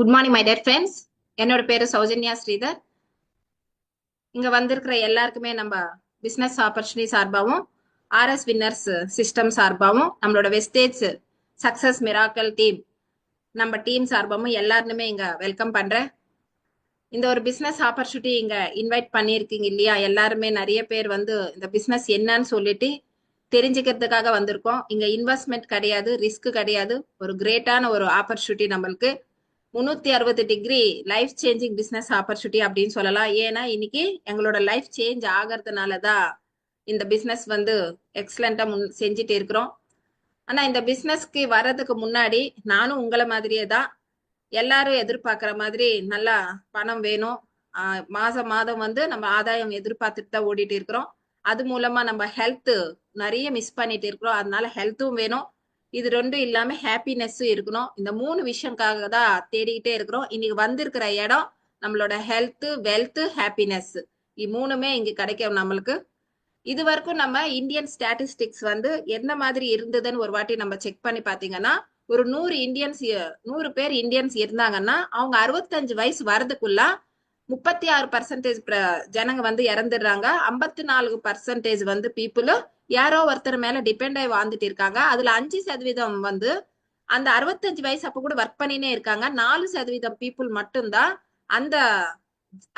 Good morning my dear friends. என்னோட பேரு சௌஜன்யா ஸ்ரீதர். இங்க வந்திருக்கிற எல்லாருக்குமே நம்ம பிசினஸ் ஆப்பர்ச்சுனிட்டி சார்பாகவும் ஆர்எஸ் வின்னர்ஸ் சிஸ்டம் சார்பாகவும் நம்மளோட வெஸ்டேஜ் சக்சஸ் மிராக்கல் டீம் நம்ம டீம் சார்பாகவும் எல்லாருமே இங்க வெல்கம் பண்றேன். இந்த ஒரு பிசினஸ் ஆப்பர்ச்சுனிட்டி இங்க இன்வைட் பண்ணியிருக்கீங்க இல்லையா? எல்லாருமே நிறைய பேர் வந்து இந்த பிசினஸ் என்னன்னு சொல்லிட்டு தெரிஞ்சுக்கிறதுக்காக வந்திருக்கோம். இங்க இன்வெஸ்ட்மெண்ட் கிடையாது, ரிஸ்க் கிடையாது. ஒரு கிரேட்டான ஒரு ஆப்பர்ச்சுனிட்டி நம்மளுக்கு 360 degree life changing business opportunity அப்படின்னு சொல்லலாம். ஏன்னா இன்னைக்கு எங்களோட லைஃப் சேஞ்ச் ஆகிறதுனாலதான் இந்த பிசினஸ் வந்து எக்ஸலண்டா செஞ்சுட்டு இருக்கிறோம். ஆனா இந்த பிசினஸ்க்கு வர்றதுக்கு முன்னாடி நானும் உங்களை மாதிரியே தான் எல்லாரும் எதிர்பார்க்கிற மாதிரி நல்லா பணம் வேணும். மாதம் மாதம் வந்து நம்ம ஆதாயம் எதிர்பார்த்துட்டு தான் ஓடிட்டு இருக்கிறோம். அது மூலமா நம்ம ஹெல்த் நிறைய மிஸ் பண்ணிட்டு இருக்கிறோம். அதனால ஹெல்த்தும் வேணும், இது ரெண்டும் இல்லாம ஹாப்பினஸும் இருக்கணும். இந்த 3 விஷயம்காக தான் தேடிக்கிட்டே இருக்கிறோம். இன்னைக்கு வந்திருக்கிற இடம் நம்மளோட ஹெல்த், வெல்த், ஹாப்பினஸ், இது 3மே இங்க கிடைக்கும் நம்மளுக்கு. இது வரைக்கும் நம்ம இந்தியன் ஸ்டாட்டிஸ்டிக்ஸ் வந்து என்ன மாதிரி இருந்ததுன்னு ஒரு வாட்டி நம்ம செக் பண்ணி பாத்தீங்கன்னா, ஒரு 100 பேர் இந்தியன்ஸ் இருந்தாங்கன்னா அவங்க 65 வயசு வரதுக்குள்ள 36% ஜனங்க வந்து இறந்துடுறாங்க. 54% வந்து பீப்புள் யாரோ ஒருத்தர் மேல டிபெண்ட் ஆகி வாழ்ந்துட்டு இருக்காங்க. அதுல 5% வந்து அந்த 65 வயசு அப்ப கூட ஒர்க் பண்ணினே இருக்காங்க. 4% பீப்புள் மட்டும்தான் அந்த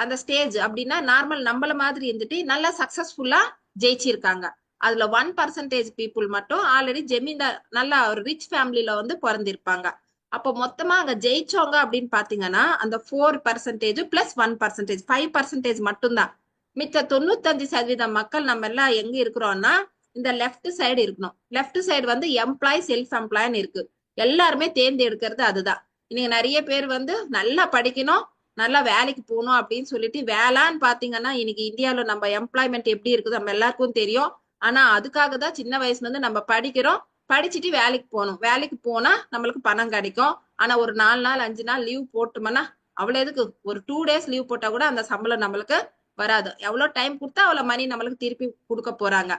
அந்த ஸ்டேஜ் அப்படின்னா நார்மல் நம்மள மாதிரி இருந்துட்டு நல்லா சக்சஸ்ஃபுல்லா ஜெயிச்சிருக்காங்க. அதுல 1% பீப்புள் மட்டும் ஆல்ரெடி ஜெமீன்தார் நல்லா ஒரு ரிச் ஃபேமிலில வந்து பிறந்திருப்பாங்க. அப்போ மொத்தமா அங்க ஜெயிச்சவங்க அப்படின்னு பாத்தீங்கன்னா அந்த 4% பிளஸ் 1% 5% மட்டும்தான். மித்த 95% மக்கள் நம்ம எல்லாம் எங்க இருக்கிறோம்னா இந்த லெஃப்ட் சைடு இருக்கணும். லெஃப்ட் சைடு வந்து எம்ப்ளாய் செல்ஃப் எம்ப்ளாய்னு இருக்கு. எல்லாருமே தேர்ந்தெடுக்கிறது அதுதான். இன்னைக்கு நிறைய பேர் வந்து நல்லா படிக்கணும், நல்லா வேலைக்கு போகணும் அப்படின்னு சொல்லிட்டு வேளான்னு பாத்தீங்கன்னா இன்னைக்கு இந்தியாவில நம்ம எம்ப்ளாய்மெண்ட் எப்படி இருக்குது நம்ம எல்லாருக்கும் தெரியும். ஆனா அதுக்காக தான் சின்ன வயசுல இருந்து நம்ம படிக்கிறோம், படிச்சுட்டு வேலைக்கு போகணும். வேலைக்கு போனா நம்மளுக்கு பணம் கிடைக்கும். ஆனா ஒரு 4 நாள் 5 நாள் லீவ் போட்டோம்னா அவ்வளவு எதுக்கு, ஒரு 2 டேஸ் லீவ் போட்டா கூட அந்த சம்பளம் நம்மளுக்கு வராது. எவ்வளவு டைம் கொடுத்தா அவ்வளவு மணி நம்மளுக்கு திருப்பி கொடுக்க போறாங்க.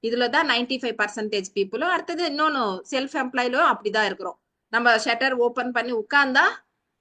இதுலதான் 95% பீப்புளும். அடுத்தது இன்னொன்னு செல்ஃப் எம்ப்ளாய்லும் அப்படிதான் இருக்கிறோம். நம்ம ஷட்டர் ஓபன் பண்ணி உட்கார்ந்தா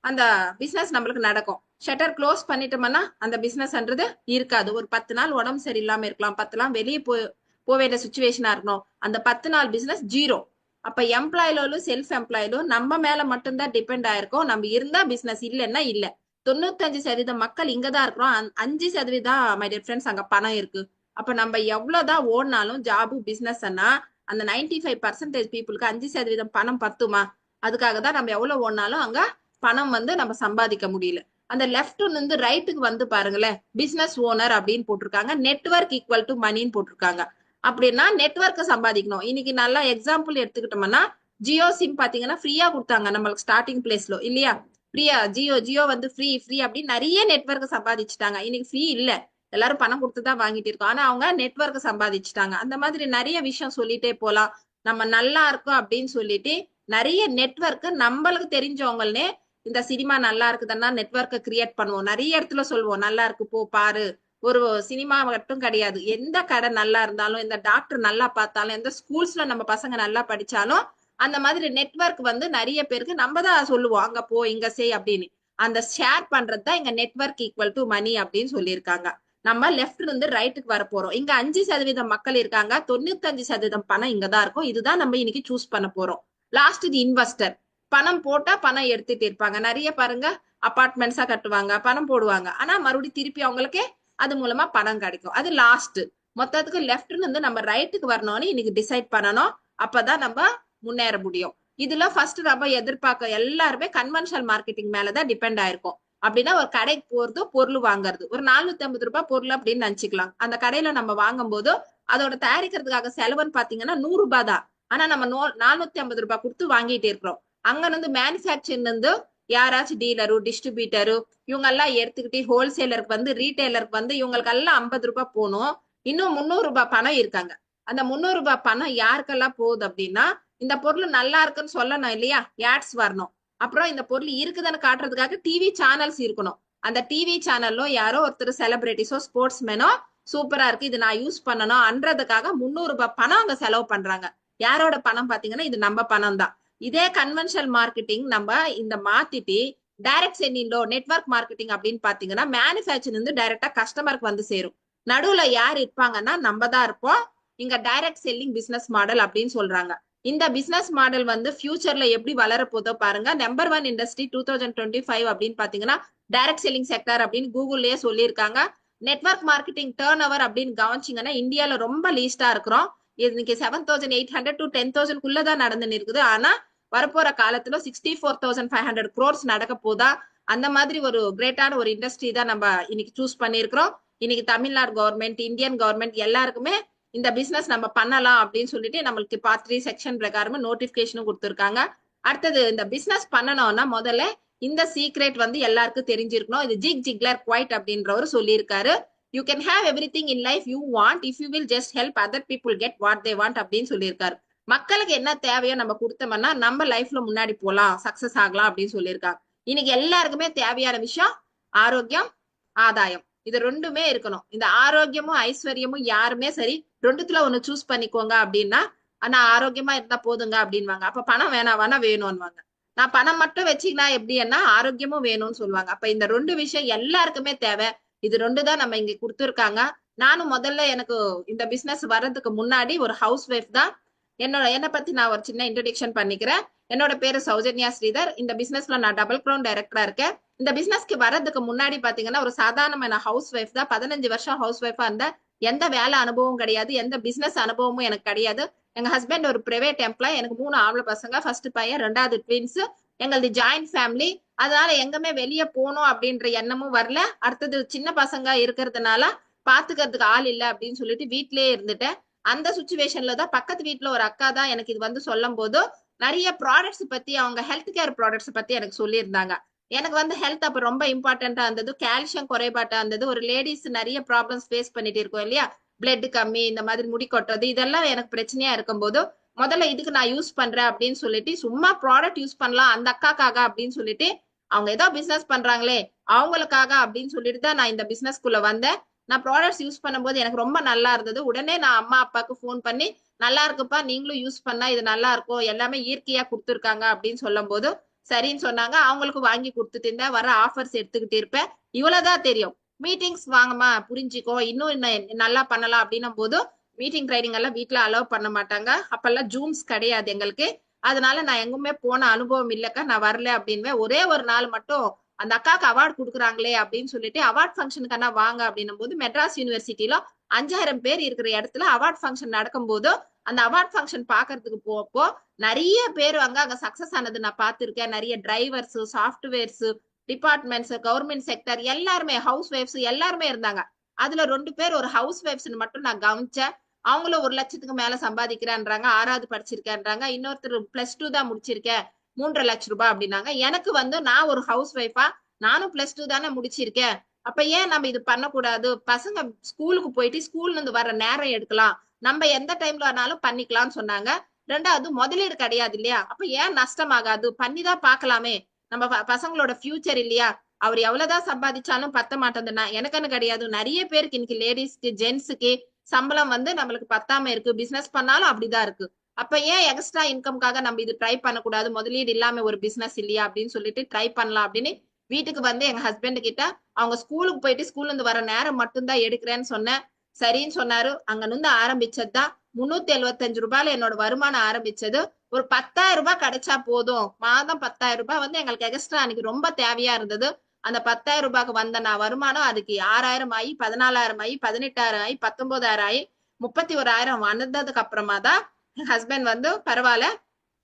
அந்த பிசினஸ் நம்மளுக்கு நடக்கும். ஷட்டர் க்ளோஸ் பண்ணிட்டோம்னா அந்த பிசினஸ்ன்றது இருக்காது. ஒரு 10 நாள் உடம்பு சரியில்லாம இருக்கலாம், 10 நாள் வெளியே போக வேண்டிய சுச்சுவேஷனா இருக்கணும். அந்த 10 நாள் பிசினஸ் ஜீரோ. அப்ப எம்ப்ளாயிலும் செல்ஃப் எம்ப்ளாயிலும் நம்ம மேல மட்டும்தான் டிபெண்ட் ஆயிருக்கும். நம்ம இருந்தா பிசினஸ், இல்லைன்னா இல்ல. 95% மக்கள் இங்கதான் இருக்கிறோம். 5% மை டியர் ஃப்ரெண்ட்ஸ் அங்க பணம் இருக்கு. அப்ப நம்ம எவ்வளவுதான் ஓடினாலும் ஜாபு பிசினஸ்னா அந்த 95% பீப்புளுக்கு 5% பணம் பத்துமா? அதுக்காக தான் நம்ம எவ்வளவு ஓடினாலும் அங்க பணம் வந்து நம்ம சம்பாதிக்க முடியல. அந்த லெஃப்ட் இருந்து ரைட்டுக்கு வந்து பாருங்களேன், பிசினஸ் ஓனர் அப்படின்னு போட்டிருக்காங்க, நெட்வொர்க் ஈக்குவல் டு மணின்னு போட்டிருக்காங்க. அப்படின்னா நெட்வொர்க்கை சம்பாதிக்கணும். இன்னைக்கு நல்லா எக்ஸாம்பிள் எடுத்துக்கிட்டோம்னா ஜியோ சிம் பாத்தீங்கன்னா ஃப்ரீயா கொடுத்தாங்க நம்மளுக்கு ஸ்டார்டிங் பிளேஸ்ல இல்லையா? ஃப்ரீயா ஜியோ வந்து ஃப்ரீ ஃப்ரீ அப்படின்னு நிறைய நெட்வொர்க் சம்பாதிச்சுட்டாங்க. இன்னைக்கு ஃப்ரீ இல்ல, எல்லாரும் பணம் கொடுத்துதான் வாங்கிட்டு இருக்கோம். ஆனா அவங்க நெட்வொர்க் சம்பாதிச்சுட்டாங்க. அந்த மாதிரி நிறைய விஷயம் சொல்லிட்டே போலாம். நம்ம நல்லா இருக்கோம் அப்படின்னு சொல்லிட்டு நிறைய நெட்வொர்க் நம்மளுக்கு தெரிஞ்சவங்களே இந்த சினிமா நல்லா இருக்குதுன்னா நெட்வொர்க்கை கிரியேட் பண்ணுவோம். நிறைய இடத்துல சொல்லுவோம் நல்லா இருக்கு போ பாரு. ஒரு சினிமா மட்டும் கிடையாது, எந்த கடை நல்லா இருந்தாலும், எந்த டாக்டர் நல்லா பார்த்தாலும், எந்த ஸ்கூல்ஸ்ல நம்ம பசங்க நல்லா படிச்சாலும் அந்த மாதிரி நெட்வொர்க் வந்து நிறைய பேருக்கு நம்ம தான் சொல்லுவோம் அங்க போ இங்க செய் அப்படின்னு. அந்த ஷேர் பண்றது தான் இங்க நெட்வொர்க் ஈக்குவல் டு மணி அப்படின்னு சொல்லியிருக்காங்க. நம்ம லெஃப்ட்ல இருந்து ரைட்டுக்கு வர போறோம். இங்க 5% மக்கள் இருக்காங்க, 95% பணம் இங்கதான் இருக்கும். இதுதான் நம்ம இன்னைக்கு சூஸ் பண்ண போறோம். லாஸ்ட் இது இன்வெஸ்டர். பணம் போட்டா பணம் எடுத்துட்டு இருப்பாங்க. நிறைய பாருங்க அபார்ட்மெண்ட்ஸா கட்டுவாங்க, பணம் போடுவாங்க, ஆனா மறுபடியும் திருப்பி அவங்களுக்கே அது மூலமா பணம் கிடைக்கும். அது லாஸ்ட். மொத்தத்துக்கு லெஃப்ட்ல இருந்து நம்ம ரைட்டுக்கு வரணும்னு இன்னைக்கு டிசைட் பண்ணணும். அப்பதான் நம்ம முன்னேற முடியும். இதுல ஃபர்ஸ்ட் நம்ம எதிர்பார்க்க எல்லாருமே கன்வென்ஷனல் மார்க்கெட்டிங் மேலதான் டிபெண்ட் ஆயிருக்கும். அப்படின்னா ஒரு கடைக்கு போறது, பொருள் வாங்குறது, ஒரு 450 ரூபாய் பொருள் அப்படின்னு நினைச்சுக்கலாம். அந்த கடையில நம்ம வாங்கும் போது அதோட தயாரிக்கிறதுக்காக செலவுன்னு பாத்தீங்கன்னா 100 ரூபாய் தான். ஆனா நம்ம 450 ரூபாய் கொடுத்து வாங்கிட்டு இருக்கிறோம். அங்க இருந்து மேனுபேக்சரிங் இருந்து யாராச்சும் டீலரு, டிஸ்ட்ரிபியூட்டரு இவங்க எல்லாம் எடுத்துக்கிட்டு ஹோல்சேலருக்கு வந்து ரீட்டைலருக்கு வந்து இவங்களுக்கு எல்லாம் 50 ரூபாய் போகணும். இன்னும் 300 ரூபாய் பணம் இருக்காங்க. அந்த 300 ரூபாய் பணம் யாருக்கெல்லாம் போகுது அப்படின்னா, இந்த பொருள் நல்லா இருக்குன்னு சொல்லணும் இல்லையா, ஆட்ஸ் வரணும். அப்புறம் இந்த பொருள் இருக்குதுன்னு காட்டுறதுக்காக டிவி சேனல்ஸ் இருக்கணும். அந்த டிவி சேனல்ல யாரோ ஒருத்தர் செலிபிரிட்டிஸோ ஸ்போர்ட்ஸ் மேனோ சூப்பரா இருக்கு இது நான் யூஸ் பண்ணணும் அன்றதுக்காக 300 ரூபாய் பணம் அங்க செலவு பண்றாங்க. யாரோட பணம் பாத்தீங்கன்னா இது நம்ம பணம் தான். இதே கன்வென்ஷனல் மார்க்கெட்டிங் நம்ம இந்த மாத்திட்டு டைரக்ட் செல்லிங்லோ நெட்வொர்க் மார்க்கெட்டிங் அப்படின்னு பாத்தீங்கன்னா மேனுஃபேக்சரிங் வந்து டைரக்டா கஸ்டமருக்கு வந்து சேரும். நடுவுல யார் இருப்பாங்கன்னா நம்ம தான் இருப்போம். இங்க டைரக்ட் செல்லிங் பிசினஸ் மாடல் அப்படின்னு சொல்றாங்க. இந்த பிசினஸ் மாடல் வந்து ஃபியூச்சர்ல எப்படி வளர போதோ பாருங்க. நம்பர் 1 இண்டஸ்ட்ரி 2025 அப்படின்னு பாத்தீங்கன்னா டைரக்ட் செல்லிங் செக்டர் அப்படின்னு கூகுள்லயே சொல்லியிருக்காங்க. நெட்வொர்க் மார்க்கெட்டிங் டர்ன் ஓவர் அப்படின்னு கவனிச்சிங்கன்னா இந்தியால ரொம்ப லீஸ்டா இருக்கிறோம். இன்னைக்கு 7,800 to 10,000 தான் நடந்துன்னு இருக்குது. ஆனா வரப்போற காலத்துல 64,500 crores நடக்க போதா. அந்த மாதிரி ஒரு கிரேட்டான ஒரு இண்டஸ்ட்ரி தான் நம்ம இன்னைக்கு சூஸ் பண்ணிருக்கிறோம். இன்னைக்கு தமிழ்நாடு கவர்மெண்ட், இந்தியன் கவர்மெண்ட் எல்லாருக்குமே இந்த பிசினஸ் நம்ம பண்ணலாம் அப்படின்னு சொல்லிட்டு நம்மளுக்கு பார்ட் 3 செக்ஷன் பிரகாரமும் நோட்டிபிகேஷனும் கொடுத்துருக்காங்க. அடுத்தது இந்த பிசினஸ் பண்ணணும்னா முதல்ல இந்த சீக்ரெட் வந்து எல்லாருக்கும் தெரிஞ்சிருக்கணும். இது ஜிக் ஜிக்லர் குவைட் அப்படின்றவர் சொல்லியிருக்காரு. You can have every thing in life you want if you will just help other people get what they want அப்படின்னு சொல்லியிருக்காரு. மக்களுக்கு என்ன தேவையோ நம்ம கொடுத்தோம்னா நம்ம லைஃப்ல முன்னாடி போலாம், சக்சஸ் ஆகலாம் அப்படின்னு சொல்லியிருக்காங்க. இன்னைக்கு எல்லாருக்குமே தேவையான விஷயம் ஆரோக்கியம், ஆதாயம். இது ரெண்டுமே இருக்கணும். இந்த ஆரோக்கியமும் ஐஸ்வர்யமும் யாருமே சரி ரெண்டுத்துல ஒண்ணு சூஸ் பண்ணிக்கோங்க அப்படின்னா ஆனா ஆரோக்கியமா இருந்தா போதுங்க அப்படின்வாங்க. அப்ப பணம் வேணா வேணும்னுவாங்க. நான் பணம் மட்டும் வச்சுக்கினா எப்படின்னா ஆரோக்கியமும் வேணும்னு சொல்லுவாங்க. அப்ப இந்த ரெண்டு விஷயம் எல்லாருக்குமே தேவை. இது ரெண்டு தான் நம்ம இங்க கொடுத்துருக்காங்க. நானும் முதல்ல எனக்கு இந்த பிசினஸ் வர்றதுக்கு முன்னாடி ஒரு ஹவுஸ் ஒய்ஃப் தான். என்னை பத்தி நான் ஒரு சின்ன இன்ட்ரோடக்ஷன் பண்ணிக்கிறேன். என்னோட பேரு சௌஜன்யா ஸ்ரீதர். இந்த பிசினஸ்ல நான் டபுள் கிரவுன் டைரக்டரா இருக்கேன். இந்த பிசினஸ்க்கு வர்றதுக்கு முன்னாடி பாத்தீங்கன்னா ஒரு சாதாரணமான ஹவுஸ் ஒய்ஃப் தான். 15 வருஷம் ஹவுஸ் ஒய்ஃபா இருந்த. எந்த வேலை அனுபவம் கிடையாது, எந்த பிசினஸ் அனுபவமும் எனக்கு கிடையாது. எங்க ஹஸ்பண்ட் ஒரு பிரைவேட் எம்ப்ளாய். எனக்கு 3 ஆம்பளை பசங்க. ஃபர்ஸ்ட் பையன், 2வது ட்வின்ஸ். எங்களது ஜாயிண்ட் ஃபேமிலி. அதனால எங்கமே வெளியே போகணும் அப்படின்ற எண்ணமும் வரல. அடுத்தது சின்ன பசங்க இருக்கிறதுனால பாத்துக்கிறதுக்கு ஆள் இல்லை அப்படின்னு சொல்லிட்டு வீட்லயே இருந்துட்டேன். அந்த சுச்சுவேஷன்ல தான் பக்கத்து வீட்டுல ஒரு அக்கா தான் எனக்கு இது வந்து சொல்லும் போது நிறைய ப்ராடக்ட்ஸ் பத்தி, அவங்க ஹெல்த் கேர் ப்ராடக்ட்ஸ் பத்தி எனக்கு சொல்லியிருந்தாங்க. எனக்கு வந்து ஹெல்த் அப்ப ரொம்ப இம்பார்ட்டன்டா இருந்தது. கால்சியம் குறைபாட்டா இருந்தது. ஒரு லேடிஸ் நிறைய ப்ராப்ளம்ஸ் ஃபேஸ் பண்ணிட்டு இருக்கோம் இல்லையா, பிளட் கம்மி, இந்த மாதிரி முடி கொட்டுறது, இதெல்லாம் எனக்கு பிரச்சனையா இருக்கும்போது முதல்ல இதுக்கு நான் யூஸ் பண்றேன் அப்படின்னு சொல்லிட்டு சும்மா ப்ராடக்ட் யூஸ் பண்ணலாம் அந்த அக்காக்காக அப்படின்னு சொல்லிட்டு, அவங்க ஏதோ பிசினஸ் பண்றாங்களே அவங்களுக்காக அப்படின்னு சொல்லிட்டு தான் நான் இந்த பிசினஸ்க்குள்ள வந்தேன். நான் ப்ராடக்ட்ஸ் யூஸ் பண்ணும்போது எனக்கு ரொம்ப நல்லா இருந்தது. உடனே நான் அம்மா அப்பாவுக்கு ஃபோன் பண்ணி நல்லா இருக்குப்பா நீங்களும் யூஸ் பண்ணா இது நல்லா இருக்கும், எல்லாமே இயற்கையா கொடுத்துருக்காங்க அப்படின்னு சொல்லும் போது சரின்னு சொன்னாங்க. அவங்களுக்கு வாங்கி கொடுத்துட்டு இருந்தேன். வர ஆஃபர்ஸ் எடுத்துக்கிட்டு இருப்பேன். இவ்வளவுதான் தெரியும். மீட்டிங்ஸ் வாங்கம்மா புரிஞ்சுக்கோ, இன்னும் நல்லா பண்ணலாம் அப்படின்னும் போது மீட்டிங் ட்ரைனிங் எல்லாம் வீட்டுல அலோவ் பண்ண மாட்டாங்க. அப்பெல்லாம் ஜூம்ஸ் கிடையாது எங்களுக்கு. அதனால நான் எங்குமே போன அனுபவம் இல்லக்கா, நான் வரல அப்படின்னு. ஒரே ஒரு நாள் மட்டும் அந்த அக்காவுக்கு அவார்டு கொடுக்குறாங்களே அப்படின்னு சொல்லிட்டு அவார்ட் ஃபங்க்ஷனுக்கான வாங்க அப்படின்னும் போது மெட்ராஸ் யூனிவர்சிட்டியில 5000 பேர் இருக்கிற இடத்துல அவார்ட் ஃபங்க்ஷன் நடக்கும் போது அந்த அவார்ட் ஃபங்க்ஷன் பாக்குறதுக்கு போப்போ நிறைய பேர் அங்க சக்சஸ் ஆனது நான் பார்த்திருக்கேன். நிறைய drivers, softwares departments, government sector எல்லாருமே, ஹவுஸ் ஒய்ஃப்ஸ் எல்லாருமே இருந்தாங்க. அதுல 2 பேர் ஒரு ஹவுஸ் ஒய்ஃப்ஸ் மட்டும் நான் கவனிச்சேன். அவங்களும் 1 லட்சத்துக்கு மேல சம்பாதிக்கிறேன்றாங்க. 6வது படிச்சிருக்கேன்றாங்க. இன்னொருத்தர் +2 தான் முடிச்சிருக்கேன், 3.5 லட்சம் ரூபாய் அப்படின்னாங்க. எனக்கு வந்து நான் ஒரு ஹவுஸ் ஒய்ஃபா, நானும் +2 தானே முடிச்சிருக்கேன். அப்ப ஏன் நம்ம இது பண்ணக்கூடாது? பசங்க ஸ்கூலுக்கு போயிட்டு ஸ்கூல்ல இருந்து வர நேரம் எடுக்கலாம், நம்ம எந்த டைம்ல வேணாலும் பண்ணிக்கலாம்னு சொன்னாங்க. 2வது முதலீடு கிடையாது இல்லையா, அப்ப ஏன் நஷ்டம் ஆகாது, பண்ணிதான் பாக்கலாமே. நம்ம பசங்களோட ஃபியூச்சர் இல்லையா, அவர் எவ்வளவுதான் சம்பாதிச்சாலும் பத்த மாட்டேங்குதுன்னா எனக்குன்னு கிடையாது. நிறைய பேருக்கு இன்னைக்கு லேடிஸ்க்கு, ஜென்ஸுக்கு சம்பளம் வந்து நம்மளுக்கு பத்தாம இருக்கு. பிசினஸ் பண்ணாலும் அப்படிதான் இருக்கு. அப்ப ஏன் எக்ஸ்ட்ரா இன்கம்காக நம்ம இது ட்ரை பண்ணக்கூடாது, முதலீடு இல்லாம ஒரு பிசினஸ் இல்லையா அப்படின்னு சொல்லிட்டு ட்ரை பண்ணலாம் அப்படின்னு வீட்டுக்கு வந்து எங்க ஹஸ்பண்ட் கிட்ட அவங்க ஸ்கூலுக்கு போயிட்டு ஸ்கூல்ல இருந்து வர நேரம் மட்டும்தான் எடுக்கிறேன்னு சொன்னேன். சரின்னு சொன்னாரு. அங்க இருந்து ஆரம்பிச்சதுதான் 375 ரூபாயில என்னோட வருமானம் ஆரம்பிச்சது. ஒரு 10,000 ரூபாய் கிடைச்சா போதும், மாதம் 10,000 ரூபாய் வந்து எங்களுக்கு எக்ஸ்ட்ரா அன்னைக்கு ரொம்ப தேவையா இருந்தது. அந்த 10,000 ரூபாய்க்கு வந்த நான் வருமானம் அதுக்கு 6,000 ஆகி, 14,000 ஆகி, 18,000 ஆகி, 19,000 ஆகி, 31,000 வந்ததுக்கு அப்புறமா தான் என் ஹஸ்பண்ட் வந்து பரவாயில்ல,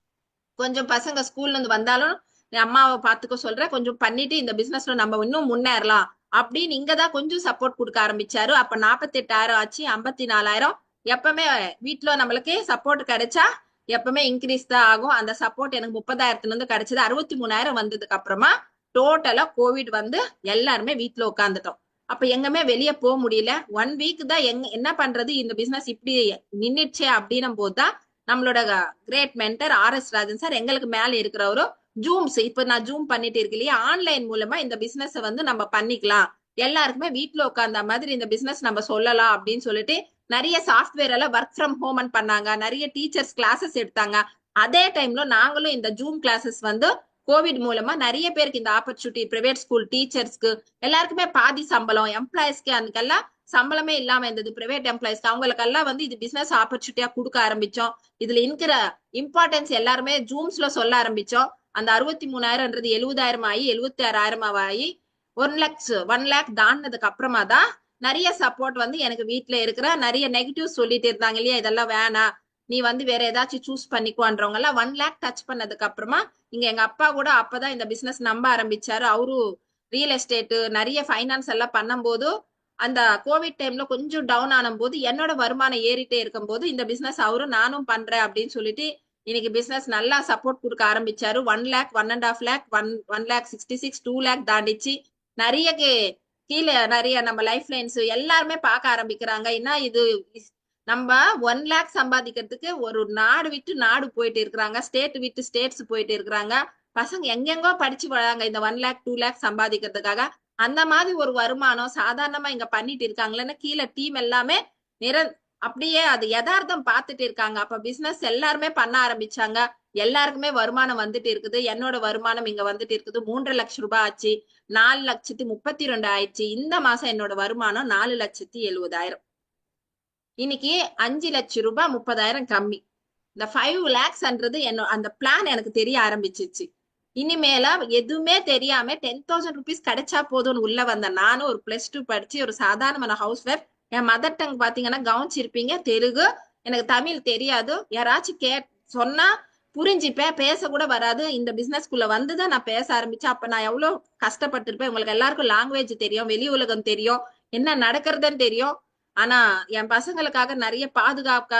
கொஞ்சம் பசங்க ஸ்கூல்ல இருந்து வந்தாலும் அம்மாவை பாத்துக்க சொல்றேன், கொஞ்சம் பண்ணிட்டு இந்த பிசினஸ்ல நம்ம இன்னும் முன்னேறலாம் அப்படின்னு இங்கதான் கொஞ்சம் சப்போர்ட் கொடுக்க ஆரம்பிச்சாரு. அப்ப 48,000 ஆச்சு, 54,000. எப்பவுமே வீட்டுல நம்மளுக்கு சப்போர்ட் கிடைச்சா எப்பவுமே இன்க்ரீஸ் தான் ஆகும். அந்த சப்போர்ட் எனக்கு 30,000 இருந்து கிடைச்சது. 63,000 வந்ததுக்கு அப்புறமா டோட்டலா கோவிட் வந்து எல்லாருமே வீட்டுல உட்காந்துட்டோம். அப்ப எங்கமே வெளியே போக முடியல. 1 வீக் தான் என்ன பண்றது, இந்த பிசினஸ் இப்படி நின்னுச்சே அப்படின்னும் போதுதான் நம்மளோட great mentor RS Rajan sir எங்களுக்கு மேல இருக்கிறவரு ஜூம்ஸ், இப்ப நான் ஜூம் பண்ணிட்டு இருக்கு இல்லையா, ஆன்லைன் மூலமா இந்த பிசினஸ் வந்து நம்ம பண்ணிக்கலாம், எல்லாருக்குமே வீட்டுல உட்கார்ந்த மாதிரி இந்த பிசினஸ் நம்ம சொல்லலாம் அப்படின்னு சொல்லிட்டு நிறைய சாஃப்ட்வேர் எல்லாம் ஒர்க் ஃப்ரம் ஹோம் பண்ணாங்க. நிறைய டீச்சர்ஸ் கிளாஸஸ் எடுத்தாங்க. அதே டைம்ல நாங்களும் இந்த ஜூம் கிளாஸஸ் வந்து கோவிட் மூலமா நிறைய பேருக்கு இந்த ஆப்பர்ச்சுனிட்டி, பிரைவேட் ஸ்கூல் டீச்சர்ஸ்க்கு எல்லாருக்குமே பாதி சம்பளம், எம்ப்ளாயிஸ்க்கு அதுக்கெல்லாம் சம்பளமே இல்லாம இருந்தது. பிரைவேட் எம்ப்ளாயிஸ்க்கு அவங்களுக்கெல்லாம் வந்து இது பிசினஸ் ஆப்பர்ச்சுனிட்டியா கொடுக்க ஆரம்பிச்சோம். இதுல இருக்கிற இம்பார்ட்டன்ஸ் எல்லாருமே ஜூம்ஸ்ல சொல்ல ஆரம்பிச்சோம். அந்த 63,000ன்றது 70,000 ஆகி 76,000 ஆகி 1 லேக் தாண்டதுக்கு அப்புறமா தான் நிறைய சப்போர்ட் வந்து எனக்கு வீட்டுல இருக்கிற நிறைய நெகட்டிவ் சொல்லிட்டு இருந்தாங்க இல்லையா, இதெல்லாம் வேணாம், நீ வந்து வேற ஏதாச்சும் சூஸ் பண்ணிக்குவான்றவங்க எல்லாம் 1 லேக் டச் பண்ணதுக்கு அப்புறமா இங்க எங்க அப்பா கூட அப்பதான் இந்த பிசினஸ் நம்ப ஆரம்பிச்சாரு. அவரு ரியல் எஸ்டேட் நிறைய ஃபைனான்ஸ் எல்லாம் பண்ணும்போது அந்த கோவிட் டைம்ல கொஞ்சம் டவுன் ஆனும் போது என்னோட வருமானம் ஏறிட்டே இருக்கும் போது இந்த பிசினஸ் அவரும் நானும் பண்றேன் அப்படின்னு சொல்லிட்டு இன்னைக்கு பிசினஸ் நல்லா சப்போர்ட் கொடுக்க ஆரம்பிச்சாரு. 1 லேக், 1.5 லேக், 1,66,000, 2 லேக் தாண்டிச்சு. நிறைய கீழே நிறைய நம்ம லைஃப் லைன்ஸ் எல்லாருமே பார்க்க ஆரம்பிக்கிறாங்க. ஏன்னா இது நம்ம 1 லேக் சம்பாதிக்கிறதுக்கு ஒரு நாடு விட்டு நாடு போயிட்டு இருக்கிறாங்க, ஸ்டேட் விட்டு ஸ்டேட்ஸ் போயிட்டு இருக்கிறாங்க. பசங்க எங்கெங்கோ படிச்சு வராங்க இந்த 1 லேக் 2 லேக் சம்பாதிக்கிறதுக்காக. அந்த மாதிரி ஒரு வருமானம் சாதாரணமா இங்க பண்ணிட்டு இருக்காங்களேன்னு கீழே டீம் எல்லாமே நிற அப்படியே அது யதார்த்தம் பார்த்துட்டு இருக்காங்க. அப்ப பிசினஸ் எல்லாருமே பண்ண ஆரம்பிச்சாங்க. எல்லாருக்குமே வருமானம் வந்துட்டு இருக்குது. என்னோட வருமானம் இங்க வந்துட்டு இருக்குது. 3,00,000 ஆச்சு. 4,32,000 ஆயிடுச்சு. இந்த மாசம் என்னோட வருமானம் 4,70,000. இன்னைக்கு 5,00,000 30,000 கம்மி. இந்த 5 lakhsன்றது அந்த பிளான் எனக்கு தெரிய ஆரம்பிச்சிச்சு. இனிமேல எதுவுமே தெரியாம 10,000 rupees கிடைச்சா போதும்னு உள்ள வந்த நானும் ஒரு +2 படிச்சு ஒரு சாதாரணமான ஹவுஸ் ஒய்ஃப். என் மதர் டங் பாத்தீங்கன்னா கவனிச்சிருப்பீங்க, தெலுங்கு. எனக்கு தமிழ் தெரியாது. யாராச்சும் சொன்னா புரிஞ்சுப்பேன், பேச கூட வராது. இந்த பிசினஸ்குள்ள வந்துதான் நான் பேச ஆரம்பிச்சேன். அப்ப நான் எவ்வளவு கஷ்டப்பட்டிருப்பேன். உங்களுக்கு எல்லாருக்கும் லாங்குவேஜ் தெரியும், வெளி உலகம் தெரியும், என்ன நடக்கிறதுன்னு தெரியும். ஆனா என் பசங்களுக்காக நிறைய பாதுகாக்க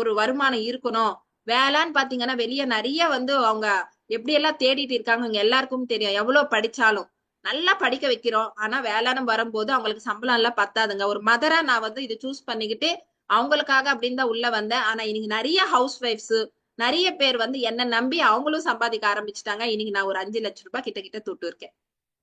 ஒரு வருமானம் இருக்கணும். வேலைன்னு பாத்தீங்கன்னா வெளியே நிறைய வந்து அவங்க எப்படி எல்லாம் தேடிட்டு இருக்காங்க. இங்க எல்லாருக்கும் தெரியும். எவ்வளவு படிச்சாலும் நல்லா படிக்க வைக்கிறோம். ஆனா வேலைன்னு வரும்போது அவங்களுக்கு சம்பளம் எல்லாம் பத்தாதுங்க. ஒரு மதரா நான் வந்து இது சூஸ் பண்ணிக்கிட்டு அவங்களுக்காக அப்படின்னு தான் உள்ள வந்தேன். ஆனா இன்னைக்கு நிறைய ஹவுஸ் ஒய்ஃப்ஸ் நிறைய பேர் வந்து என்ன நம்பி அவங்களும் சம்பாதிக்க ஆரம்பிச்சுட்டாங்க. இன்னைக்கு நான் ஒரு 5,00,000 கிட்ட கிட்ட தொட்டு இருக்கேன்.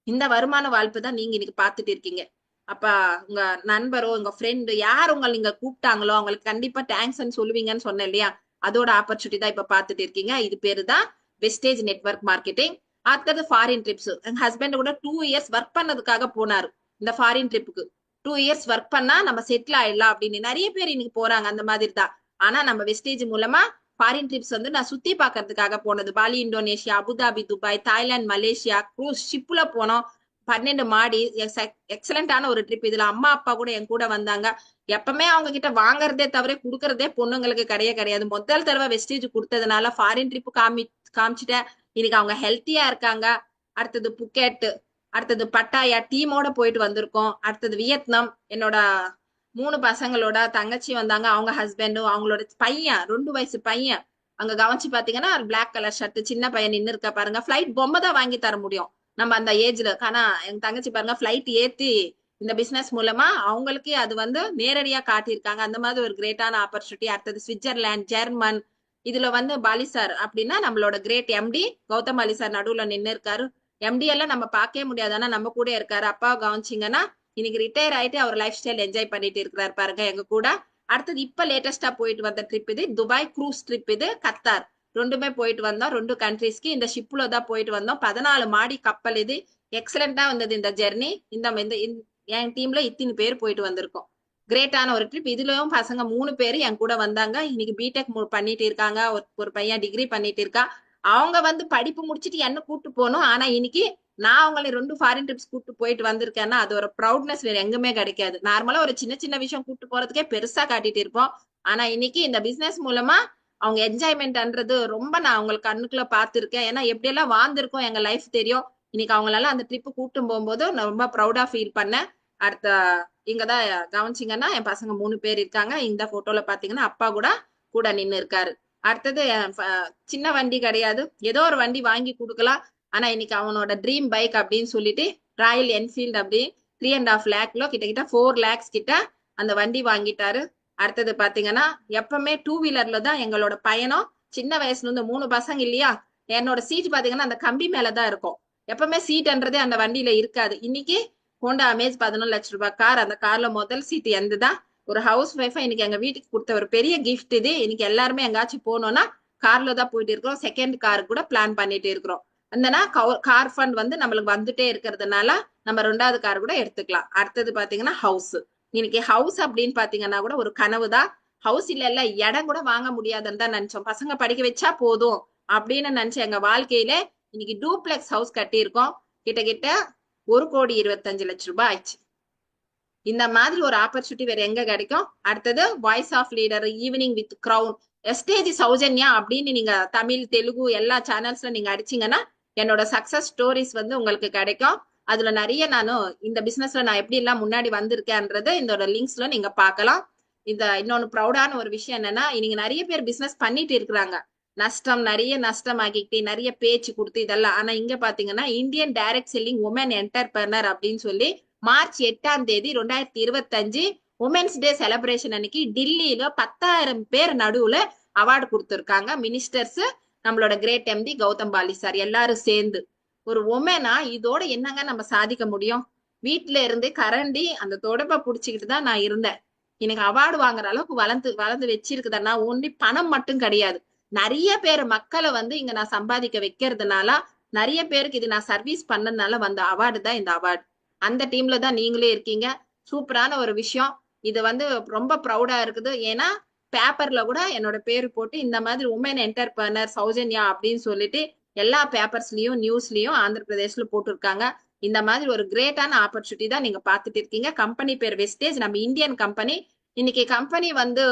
இந்த வருமான வாழ்ப்பு தான் நீங்க இன்னைக்கு பாத்துட்டு இருக்கீங்க. அப்ப உங்க நண்பரோ உங்க ஃப்ரெண்டு யார் உங்களை நீங்க கூப்பிட்டாங்களோ அவங்களுக்கு கண்டிப்பா தேங்க்ஸ் சொல்லுவீங்கன்னு சொன்னேன் இல்லையா, அதோட ஆப்பர்ச்சுனிட்டி தான் இப்ப பாத்துட்டு இருக்கீங்க. இது பேரு தான் வெஸ்டேஜ் நெட்வொர்க் மார்க்கெட்டிங். அடுத்தது ஃபாரின் ட்ரிப்ஸ். எங்க ஹஸ்பண்ட் கூட 2 இயர்ஸ் ஒர்க் பண்ணதுக்காக போனாரு இந்த ஃபாரின் ட்ரிப்புக்கு. 2 இயர்ஸ் ஒர்க் பண்ணா நம்ம செட்டில் ஆயிடலாம் அப்படின்னு நிறைய பேர் இன்னைக்கு போறாங்க. அந்த மாதிரி தான். ஆனா நம்ம வெஸ்டேஜ் மூலமா ஃபாரின் ட்ரிப்ஸ் வந்து நான் சுத்தி பாக்குறதுக்காக போனது. Bali, Indonesia, Abu Dhabi, Dubai, Thailand, Malaysia, cruise ஷிப்ல போனோம். 12 மாடி எக்ஸலண்டான ஒரு ட்ரிப். இதுல அம்மா அப்பா கூட என் கூட வந்தாங்க. எப்பவுமே அவங்க கிட்ட வாங்குறதே தவிர குடுக்கறதே பொண்ணுங்களுக்கு கிடையாது. முதல் தடவை வெஸ்டேஜ் கொடுத்ததுனால ஃபாரின் ட்ரிப் காமிச்சிட்டேன். இன்னைக்கு அவங்க ஹெல்த்தியா இருக்காங்க. அடுத்தது புக்கெட், அடுத்தது பட்டாயா டீமோட போயிட்டு வந்திருக்கோம். அடுத்தது வியட்நாம். என்னோட 3 பசங்களோட தங்கச்சி வந்தாங்க, அவங்க ஹஸ்பண்டும் அவங்களோட பையன் 2 வயசு பையன். அங்க கவனிச்சு பாத்தீங்கன்னா பிளாக் கலர் ஷர்ட் சின்ன பையன் நின்று இருக்க பாருங்க. பிளைட் பொம்மை தான் வாங்கி தர முடியும் நம்ம அந்த ஏஜ்ல. ஆனா எங்க தங்கச்சி பாருங்க பிளைட் ஏத்தி இந்த பிசினஸ் மூலமா அவங்களுக்கே அது வந்து நேரடியா காட்டியிருக்காங்க. அந்த மாதிரி ஒரு கிரேட்டான ஆப்பர்ச்சுனிட்டி. அடுத்தது சுவிட்சர்லாந்து, ஜெர்மன். இதுல வந்து பாலி சார் அப்படின்னா நம்மளோட great MD Gautam Bali sir நடுவுல நின்று இருக்காரு. எம்டி எல்லாம் நம்ம பார்க்கவே முடியாது, ஆனா நம்ம கூட இருக்காரு. அப்பா கவனிச்சிங்கன்னா இன்னைக்கு ரிட்டையர் ஆயிட்டு அவர் லைஃப் ஸ்டைல் என்ஜாய் பண்ணிட்டு இருக்கிறாரு பாருங்க எங்க கூட. அடுத்தது இப்ப லேட்டஸ்டா போயிட்டு வந்த ட்ரிப் இது துபாய் க்ரூஸ் ட்ரிப். இது கத்தார். ரெண்டுமே போயிட்டு வந்தோம். 2 கண்ட்ரீஸ்க்கு இந்த ஷிப்ல தான் போயிட்டு வந்தோம். 14 மாடி கப்பல். இது எக்ஸலண்டா வந்தது இந்த ஜெர்னி. என் டீம்ல இத்தனை பேர் போயிட்டு வந்திருக்கோம். கிரேட்டான ஒரு ட்ரிப். இதுலயும் பசங்க 3 பேர் என் கூட வந்தாங்க. இன்னைக்கு பிடெக் பண்ணிட்டு இருக்காங்க. ஒரு பையன் டிகிரி பண்ணிட்டு இருக்கா. அவங்க வந்து படிப்பு முடிச்சுட்டு என்ன கூட்டு போகணும். ஆனா இன்னைக்கு நான் அவங்களை 2 ஃபாரின் ட்ரிப்ஸ் கூட்டு போயிட்டு வந்திருக்கேன்னா அது ஒரு ப்ரௌட்னஸ் வேற எங்குமே கிடைக்காது. நார்மலா ஒரு சின்ன சின்ன விஷயம் கூட்டு போறதுக்கே பெருசா காட்டிட்டு இருப்போம். ஆனா இன்னைக்கு இந்த பிசினஸ் மூலமா அவங்க என்ஜாய்மெண்ட்ன்றது ரொம்ப நான் அவங்களுக்கு கண்ணுக்குள்ள பாத்துருக்கேன். ஏன்னா எப்படி எல்லாம் வாழ்ந்திருக்கோம் எங்க லைஃப் தெரியும். இன்னைக்கு அவங்களெல்லாம் அந்த ட்ரிப் கூட்டும் போகும்போது நான் ரொம்ப ப்ரௌடா ஃபீல் பண்ணேன். அடுத்த இங்கதான் கவனிச்சிங்கன்னா என் பசங்க 3 பேர் இருக்காங்க. இந்த போட்டோல பாத்தீங்கன்னா அப்பா கூட கூட நின்னு இருக்காரு. அடுத்தது சின்ன வண்டி கிடையாது, ஏதோ ஒரு வண்டி வாங்கி கொடுக்கலாம். ஆனா இன்னைக்கு அவனோட ட்ரீம் பைக் அப்படின்னு சொல்லிட்டு ராயல் என்ஃபீல்டு அப்படி 3.5 லேக்ல கிட்ட 4 lakhs கிட்ட அந்த வண்டி வாங்கிட்டாரு. அடுத்தது பாத்தீங்கன்னா எப்பவுமே 2 வீலர்ல தான் எங்களோட பயணம். சின்ன வயசுல இருந்து 3 பசங்க இல்லையா, என்னோட சீட் பாத்தீங்கன்னா அந்த கம்பி மேலதான் இருக்கும். எப்பவுமே சீட்ன்றதே அந்த வண்டியில இருக்காது. இன்னைக்கு ஹோண்டா அமேஸ் 11,00,000 கார். அந்த கார்ல முதல் சீட் எந்ததான். ஒரு ஹவுஸ் ஒய்ஃபா இன்னைக்கு எங்க வீட்டுக்கு கொடுத்த ஒரு பெரிய கிஃப்ட் இது. இன்னைக்கு எல்லாருமே எங்காச்சும் போனோம்னா கார்ல தான் போயிட்டு இருக்கிறோம். செகண்ட் கார் கூட பிளான் பண்ணிட்டு இருக்கிறோம். அந்தனா கார் ஃபண்ட் வந்து நம்மளுக்கு வந்துட்டே இருக்கிறதுனால நம்ம 2வது கார் கூட எடுத்துக்கலாம். அடுத்தது பாத்தீங்கன்னா ஹவுஸ். இன்னைக்கு ஹவுஸ் அப்படின்னு பாத்தீங்கன்னா கூட ஒரு கனவு தான். ஹவுஸ் இல்ல இடம் கூட வாங்க முடியாதுன்னு தான் நினைச்சோம். பசங்க படிக்க வச்சா போதும் அப்படின்னு நினைச்ச எங்க வாழ்க்கையில இன்னைக்கு டூப்ளெக்ஸ் ஹவுஸ் கட்டியிருக்கோம். கிட்ட 1,25,00,000 ஆயிடுச்சு. இந்த மாதிரி ஒரு ஆப்பர்ச்சுனிட்டி வேற எங்க கிடைக்கும்? அடுத்தது voice of leader, evening with crown, stage Soujanya அப்படின்னு நீங்க தமிழ், தெலுங்கு எல்லா சேனல்ஸ்ல நீங்க அடிச்சீங்கன்னா என்னோட சக்சஸ் ஸ்டோரிஸ் வந்து உங்களுக்கு கிடைக்கும். அதுல நிறைய நானும் இந்த பிசினஸ்ல நான் எப்படி எல்லாம் முன்னாடி வந்திருக்கேன்றது இந்த லிங்க்ஸ்ல நீங்க பார்க்கலாம். இந்த இன்னொன்னு ப்ரௌடான ஒரு விஷயம் என்னன்னா, இன்னைக்கு நிறைய பேர் பிசினஸ் பண்ணிட்டு இருக்கிறாங்க. நிறைய நஷ்டம் ஆகிக்கிட்டு நிறைய பேச்சு கொடுத்து இதெல்லாம். ஆனா இங்க பாத்தீங்கன்னா Indian direct selling woman entrepreneur அப்படின்னு சொல்லி மார்ச் 8ஆம் தேதி 2025 உமன்ஸ் டே செலிப்ரேஷன் அன்னைக்கு டில்லியில 10,000 பேர் நடுவுல அவார்டு கொடுத்திருக்காங்க. மினிஸ்டர்ஸ், நம்மளோட great MD Gautam Bali sir எல்லாரும் சேர்ந்து. ஒரு உமனா இதோட என்னங்க நம்ம சாதிக்க முடியும்? வீட்டுல இருந்து கரண்டி அந்த தொடப்பை புடிச்சுக்கிட்டு தான் நான் இருந்தேன். எனக்கு அவார்டு வாங்குற அளவுக்கு வளர்ந்து வச்சிருக்குதுன்னா ஒன்லி பணம் மட்டும் கிடையாது. நிறைய பேர் மக்களை வந்து இங்க நான் சம்பாதிக்க வைக்கிறதுனால, நிறைய பேருக்கு இது நான் சர்வீஸ் பண்ணதுனால வந்த அவார்டு தான் இந்த அவார்டு. அந்த டீம்ல தான் நீங்களே இருக்கீங்க. சூப்பரான ஒரு விஷயம். இது வந்து ரொம்ப ப்ரௌடா இருக்குது. ஏன்னா பேப்பர்ல கூட என்னோட பேரு போட்டு இந்த மாதிரி உமன் என்டர்பிரனர் சௌஜன்யா அப்படின்னு சொல்லிட்டு எல்லா பேப்பர்ஸ்லயும் நியூஸ்லயும் ஆந்திர பிரதேஷ்ல போட்டிருக்காங்க. இந்த மாதிரி ஒரு கிரேட்டான ஆப்பர்ச்சுனிட்டி தான் நீங்க பாத்துட்டு இருக்கீங்க. கம்பெனி பேர் வெஸ்டேஜ், நம்ம இந்தியன் கம்பெனி. இன்னைக்கு கம்பெனி வந்து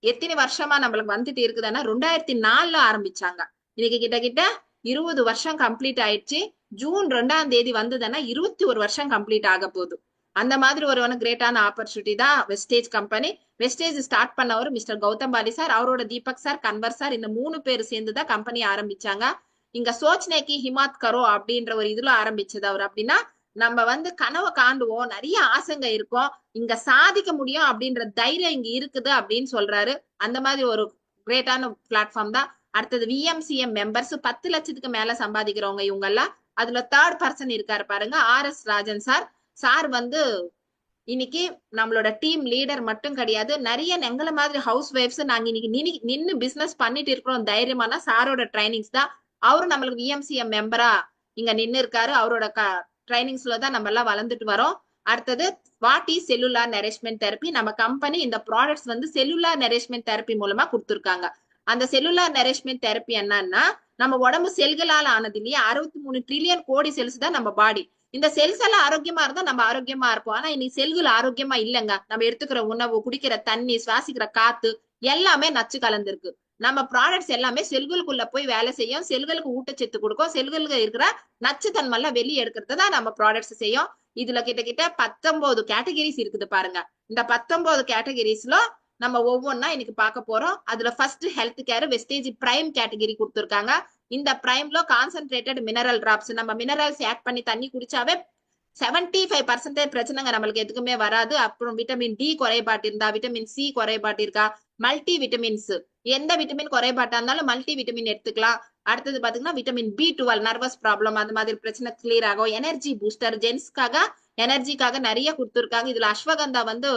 எத்தனை வருஷமா நம்மளுக்கு வந்துட்டு இருக்குதுன்னா 2004ல ஆரம்பிச்சாங்க. இன்னைக்கு கிட்ட 20 வருஷம் கம்ப்ளீட் ஆயிடுச்சு. ஜூன் 2ஆம் தேதி வந்ததுன்னா 21 வருஷம் கம்ப்ளீட் ஆக போகுது. அந்த மாதிரி ஒரு கிரேட்டான ஆப்பர்ச்சுனிட்டி தான் வெஸ்டேஜ் கம்பெனி. வெஸ்டேஜ் ஸ்டார்ட் பண்ணவர் மிஸ்டர் கௌதம் பாலி சார், அவரோட தீபக் சார், கன்வர் சார், இந்த 3 பேர் சேர்ந்துதான் கம்பெனி ஆரம்பிச்சாங்க. இங்க சோச்னேக்கி ஹிமாத் கரோ அப்படின்ற ஒரு இதுல ஆரம்பிச்சது அவர். அப்படின்னா நம்ம வந்து கனவை காண்டுவோம், நிறைய ஆசைங்க இருக்கும், இங்க சாதிக்க முடியும் அப்படின்ற தைரியம் இங்க இருக்குது அப்படின்னு சொல்றாரு. அந்த மாதிரி ஒரு கிரேட்டான பிளாட்ஃபார்ம் தான். அடுத்தது விஎம்சிஎம் மெம்பர்ஸ் 10 லட்சத்துக்கு மேல சம்பாதிக்கிறவங்க இவங்க எல்லாம். அதுல 3rd பர்சன் இருக்காரு பாருங்க, RS ராஜன் சார். சார் வந்து இன்னைக்கு நம்மளோட டீம் லீடர் மட்டும் கிடையாது, நிறைய எங்களை மாதிரி ஹவுஸ் ஒய்ஃப்ஸ் நாங்க இன்னைக்கு நின்னு பிசினஸ் பண்ணிட்டு இருக்கிறோம் தைரியமான சாரோட ட்ரைனிங்ஸ் தான். அவரு நம்மளுக்கு விஎம்சிஎம் மெம்பரா இங்க நின்னு இருக்காரு. அவரோட ட்ரைனிங்ஸ்ல தான் நம்ம எல்லாம் வளர்ந்துட்டு வரோம். அடுத்தது what is cellular nourishment therapy. நம்ம கம்பெனி இந்த ப்ராடக்ட்ஸ் வந்து செல்லுலார் நரிஷ்மெண்ட் தெரப்பி மூலமா கொடுத்துருக்காங்க. அந்த செல்லுலார் நரிஷ்மெண்ட் தெரப்பி என்னன்னா, நம்ம உடம்பு செல்களால் ஆனது இல்லையா, 63 ட்ரில்லியன் கோடி செல்ஸ் தான் நம்ம பாடி. இந்த செல்ஸ் எல்லாம் ஆரோக்கியமா இருந்தா நம்ம ஆரோக்கியமா இருப்போம். ஆனா இன்னைக்கு செல்கள் ஆரோக்கியமா இல்லைங்க. நம்ம எடுத்துக்கிற உணவு, குடிக்கிற தண்ணி, சுவாசிக்கிற காத்து எல்லாமே நச்சு கலந்துருக்கு. நம்ம ப்ராடக்ட்ஸ் எல்லாமே செல்களுக்குள்ள போய் வேலை செய்யும், செல்களுக்கு ஊட்டச்சத்து கொடுக்கும், செல்களுக்கு இருக்கிற நச்சுத்தன்மை எல்லாம் வெளியே எடுக்கிறது தான் நம்ம ப்ராடக்ட்ஸ் செய்யும். இதுல கிட்ட 19 கேட்டகரிஸ் இருக்குது பாருங்க. இந்த 19 கேட்டகரிஸ்ல நம்ம ஒவ்வொன்னா இன்னைக்கு பார்க்க போறோம். அதுல first health care wastage prime category கொடுத்துருக்காங்க. இந்த பிரைம்ல கான்சென்ட்ரேட்டட் மினரல் டிராப்ஸ், நம்ம மினரல்ஸ் ஆட் பண்ணி தண்ணி குடிச்சாவே 75% பிரச்சனைங்க நம்மளுக்கு எதுக்குமே வராது. அப்புறம் விட்டமின் டி குறைபாட்டு இருந்தா, விட்டமின் சி குறைபாட்டு இருக்கா, மல்டி விட்டமின்ஸ், எந்த விட்டமின் குறைபாட்டா இருந்தாலும் மல்டி விட்டமின் எடுத்துக்கலாம். அடுத்தது பாத்தீங்கன்னா விட்டமின் B12 நர்வஸ் ப்ராப்ளம் அந்த மாதிரி பிரச்சனை கிளியர் ஆகும். எனர்ஜி பூஸ்டர், ஜென்ஸ்க்காக எனர்ஜிக்காக நிறைய கொடுத்துருக்காங்க. இதுல அஸ்வகந்தா வந்து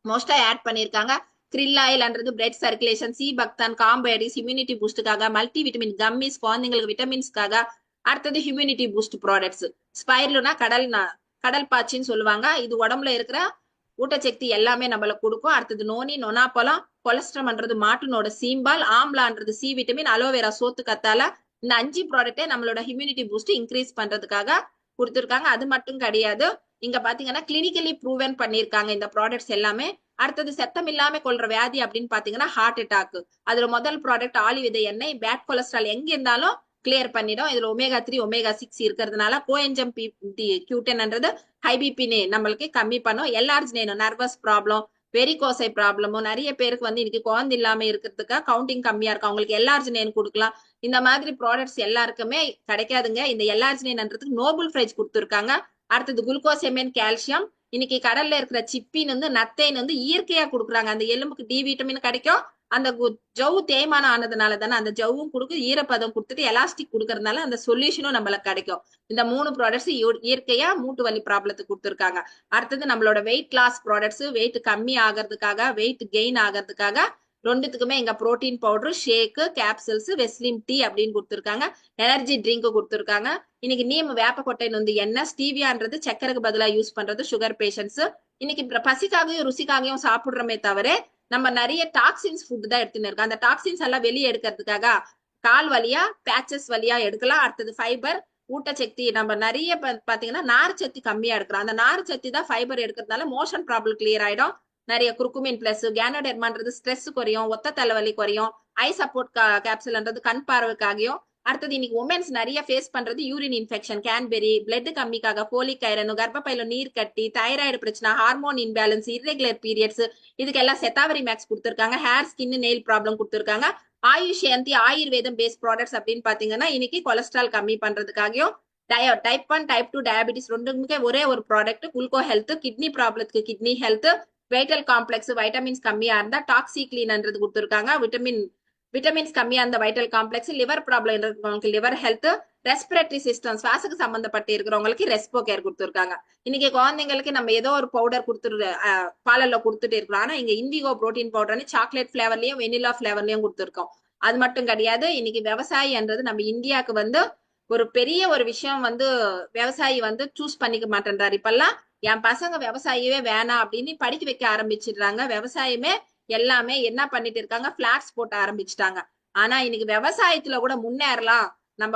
மோஸ்டா ஆட் பண்ணிருக்காங்க. கிரில் ஆயில்ன்றது பிளட் சர்க்குலேஷன், சி பக்தான் காம்பைடிஸ் இம்யூனிட்டி பூஸ்டுக்காக, மல்டி விட்டமின் கம்மிஸ் குழந்தைங்களுக்கு விட்டமின்ஸ்க்காக. அடுத்தது ஹியூமினிட்டி பூஸ்ட் ப்ராடக்ட்ஸ். ஸ்பைர்லுனா கடல் பாச்சின்னு சொல்லுவாங்க. இது உடம்புல இருக்கிற ஊட்டச்சக்தி எல்லாமே நம்மளுக்கு கொடுக்கும். அடுத்தது நோனி, நொனாப்பழம், கொலஸ்ட்ரம்ன்றது மாட்டுனோட சீம்பால், ஆம்லான்றது சி விட்டமின், அலோவேரா சோத்து கத்தால. இந்த 5 ப்ராடக்டே நம்மளோட ஹியூமினிட்டி பூஸ்ட் இன்க்ரீஸ் பண்றதுக்காக கொடுத்துருக்காங்க. அது மட்டும் கிடையாது, இங்க பாத்தீங்கன்னா கிளினிக்கலி ப்ரூவன் பண்ணிருக்காங்க இந்த ப்ராடக்ட்ஸ் எல்லாமே. அடுத்தது செத்தம் இல்லாம கொள்ற வியாதி அப்படின்னு பாத்தீங்கன்னா ஹார்ட் அட்டாக். அதுல முதல் ப்ராடக்ட் ஆலி விதை எண்ணெய், பேட் கொலஸ்ட்ரால் எங்க இருந்தாலும் கிளியர் பண்ணிடும். இதுல omega-3 omega-6 இருக்கிறதுனால கோஎன்ஜம் Q10 ஹை பிபி நம்மளுக்கு கம்மி பண்ணும். எல்ஆர்ஜினேன் நர்வஸ் ப்ராப்ளம், வெரிகோசை ப்ராப்ளமும் நிறைய பேருக்கு வந்து இன்னைக்கு குழந்தை இல்லாம இருக்கிறதுக்கு கவுண்டிங் கம்மியா இருக்கும், அவங்களுக்கு எல்ஆர்ஜினேன் கொடுக்கலாம். இந்த மாதிரி ப்ராடக்ட்ஸ் எல்லாருக்குமே கிடைக்காதுங்க. இந்த எல்ஆர்ஜினேன்றதுக்கு நோபல் பிரைஸ் கொடுத்துருக்காங்க. அடுத்தது குளுக்கோசெமின் கால்சியம். இன்னைக்கு கடல்ல இருக்கிற சிப்பின் வந்து நத்தைன் வந்து இயற்கையா கொடுக்குறாங்க. அந்த எலும்புக்கு டி விட்டமின் கிடைக்கும். அந்த ஜவ்வு தேய்மானம் ஆனதுனால தானே அந்த ஜவ்வும் கொடுக்கு, ஈரப்பதம் கொடுத்துட்டு எலாஸ்டிக் கொடுக்கறதுனால அந்த சொல்யூஷனும் நம்மளுக்கு கிடைக்கும். இந்த 3 ப்ராடக்ட்ஸ் இயற்கையா மூட்டு வலி ப்ராப்ளத்துக்கு கொடுத்துருக்காங்க. அடுத்தது நம்மளோட வெயிட் லாஸ் ப்ராடக்ட்ஸ், வெயிட் கம்மி ஆகிறதுக்காக, வெயிட் கெயின் ஆகிறதுக்காக ரெண்டுத்துக்குமே இங்க புரோட்டீன் பவுடர், ஷேக், கேப்சூல்ஸ், வெஸ்லிம் டீ அப்படின்னு கொடுத்துருக்காங்க. எனர்ஜி ட்ரிங்க் கொடுத்துருக்காங்க. இன்னைக்கு நீம் வேப்பக்கொட்டை வந்து எண்ணெய், ஸ்டீவியான்றது சக்கரைக்கு பதிலா யூஸ் பண்றது சுகர் பேஷண்ட்ஸ். இன்னைக்கு பசிக்காகவும் ருசிக்காகவும் சாப்பிடுறோமே தவிர நம்ம நிறைய டாக்ஸின்ஸ் ஃபுட் தான் எடுத்துன்னு இருக்கோம். அந்த டாக்ஸின்ஸ் எல்லாம் வெளியே எடுக்கிறதுக்காக கால் வழியா பேச்சஸ் வழியா எடுக்கலாம். அடுத்தது ஃபைபர், ஊட்டச்சக்தி, நம்ம நிறைய பாத்தீங்கன்னா நார்ச்சத்து கம்மியா எடுக்கிறோம். அந்த நார்ச்சத்து தான் ஃபைபர் எடுக்கிறதுனால மோஷன் ப்ராப்ளம் கிளியர் ஆயிடும். நிறைய குறுக்குமின் பிளஸ், கேனோடெர்மான்றது ஸ்ட்ரெஸ் குறையும், ஒத்த தலைவலி குறையும், ஐ சப்போர்ட் கேப்சூல்ன்றது கண் பார்வைக்காகவும். அடுத்தது இன்னைக்கு உமன்ஸ் நிறைய ஃபேஸ் பண்றது யூரின் இன்ஃபெக்ஷன், கேன்பெரி, பிளட் கம்மிக்காக, போலிக் ஐரன், கர்ப்பப்பையில நீர் கட்டி, தைராய்டு பிரச்சனை, ஹார்மோன் இன்பேலன்ஸ், இர்ரெகுலர் பீரியட்ஸ், இதுக்கெல்லாம் செத்தாவரி மேக்ஸ் கொடுத்துருக்காங்க. ஹேர், ஸ்கின், நெயில் ப்ராப்ளம் கொடுத்துருக்காங்க. ஆயுஷ் எந்தி ஆயுர்வேதம் பேஸ்ட் ப்ராடக்ட்ஸ் அப்படின்னு பாத்தீங்கன்னா இன்னைக்கு கொலஸ்ட்ரால் கம்மி பண்றதுக்காகவும், டைப் 1 டைப் 2 டயபிட்டிஸ் ரெண்டுமே ஒரே ஒரு ப்ராடக்ட். குளுக்கோ ஹெல்த், கிட்னி ப்ராப்ளத்துக்கு kidney health, vital complex, vitamins கம்மியா இருந்தா டாக்ஸிக்ளீன்ன்றது கொடுத்துருக்காங்க. விட்டமின்ஸ் கம்மியா இருந்த வைட்டல் காம்ப்ளெக்ஸ், லிவர் ப்ராப்ளம் இருக்கிறவங்களுக்கு லிவர் ஹெல்த், ரெஸ்பிரேட்டரி சிஸ்டம் சுவாசக்கு சம்பந்தப்பட்டு இருக்கிறவங்களுக்கு ரெஸ்போ கேர் கொடுத்துருக்காங்க. இன்னைக்கு குழந்தைங்களுக்கு நம்ம ஏதோ ஒரு பவுடர் கொடுத்துரு பாலல்ல கொடுத்துட்டு இருக்கிறோம். ஆனா இங்க இண்டிகோ புரோட்டீன் பவுடர்னு சாக்லேட் பிளேவர்லயும் வெனிலா பிளேவர்லயும் கொடுத்துருக்கோம். அது மட்டும் கிடையாது, இன்னைக்கு விவசாயின்றது நம்ம இந்தியாவுக்கு வந்து ஒரு பெரிய ஒரு விஷயம் வந்து விவசாயி வந்து சூஸ் பண்ணிக்க மாட்டேன்றாரு. இப்பெல்லாம் என் பசங்க விவசாயியே வேணாம் அப்படின்னு படிக்க வைக்க ஆரம்பிச்சிடுறாங்க. விவசாயமே எல்லாமே என்ன பண்ணிட்டு இருக்காங்க, பிளாட்ஸ் போட்டு ஆரம்பிச்சுட்டாங்க. ஆனா இன்னைக்கு விவசாயத்துல கூட முன்னேறலாம். நம்ம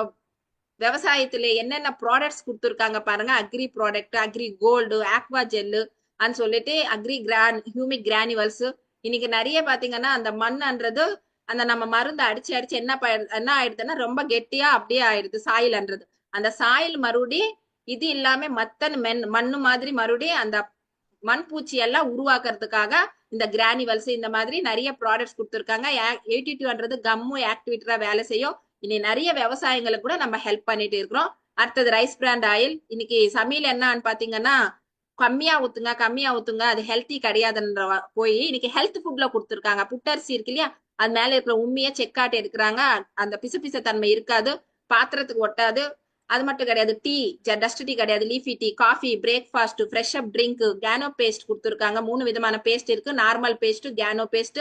விவசாயத்துல என்னென்ன ப்ராடக்ட்ஸ் கொடுத்துருக்காங்க பாருங்க. Agri product, agri gold, aqua gel அன்னு சொல்லிட்டு அக்ரி ஹியூமிக் கிரானிவல்ஸ். இன்னைக்கு நிறைய பாத்தீங்கன்னா அந்த மண்ன்றது அந்த நம்ம மருந்து அடிச்சு அடிச்சு என்ன ஆயிடுதுன்னா ரொம்ப கெட்டியா அப்படியே ஆயிடுது சாயில்ன்றது. அந்த சாயில் மறுபடி இது இல்லாம மண்ணு மாதிரி மறுபடி அந்த மண்பூச்சி எல்லாம் உருவாக்குறதுக்காக இந்த கிரானிவல்ஸ் இந்த மாதிரி நிறைய ப்ராடக்ட்ஸ் கொடுத்துருக்காங்க. 82ன்றது கம்மு ஆக்டிவேட்டரா வேலை செய்யும். இனி நிறைய விவசாயங்களுக்கு கூட நம்ம ஹெல்ப் பண்ணிட்டு இருக்கிறோம். அடுத்தது ரைஸ் பிராண்ட் ஆயில். இன்னைக்கு சமையல் என்னன்னு பாத்தீங்கன்னா கம்மியா ஊத்துங்க அது ஹெல்த்தி கிடையாதுன்ற போய் இன்னைக்கு ஹெல்த் ஃபுட்ல கொடுத்துருக்காங்க. புட்டரிசி இருக்கு இல்லையா, அது மேல இருக்கிற உண்மையா செக்காட்டு எடுக்கிறாங்க. அந்த பிசு தன்மை இருக்காது, பாத்திரத்துக்கு ஒட்டாது. அது மட்டும் கிடையாது, டீ டஸ்ட் டீ கிடையாது, leafy tea, coffee, breakfast, fresh up drink, கேனோ பேஸ்ட் கொடுத்துருக்காங்க. 3 விதமான பேஸ்ட் இருக்கு. நார்மல் பேஸ்ட், கேனோ paste,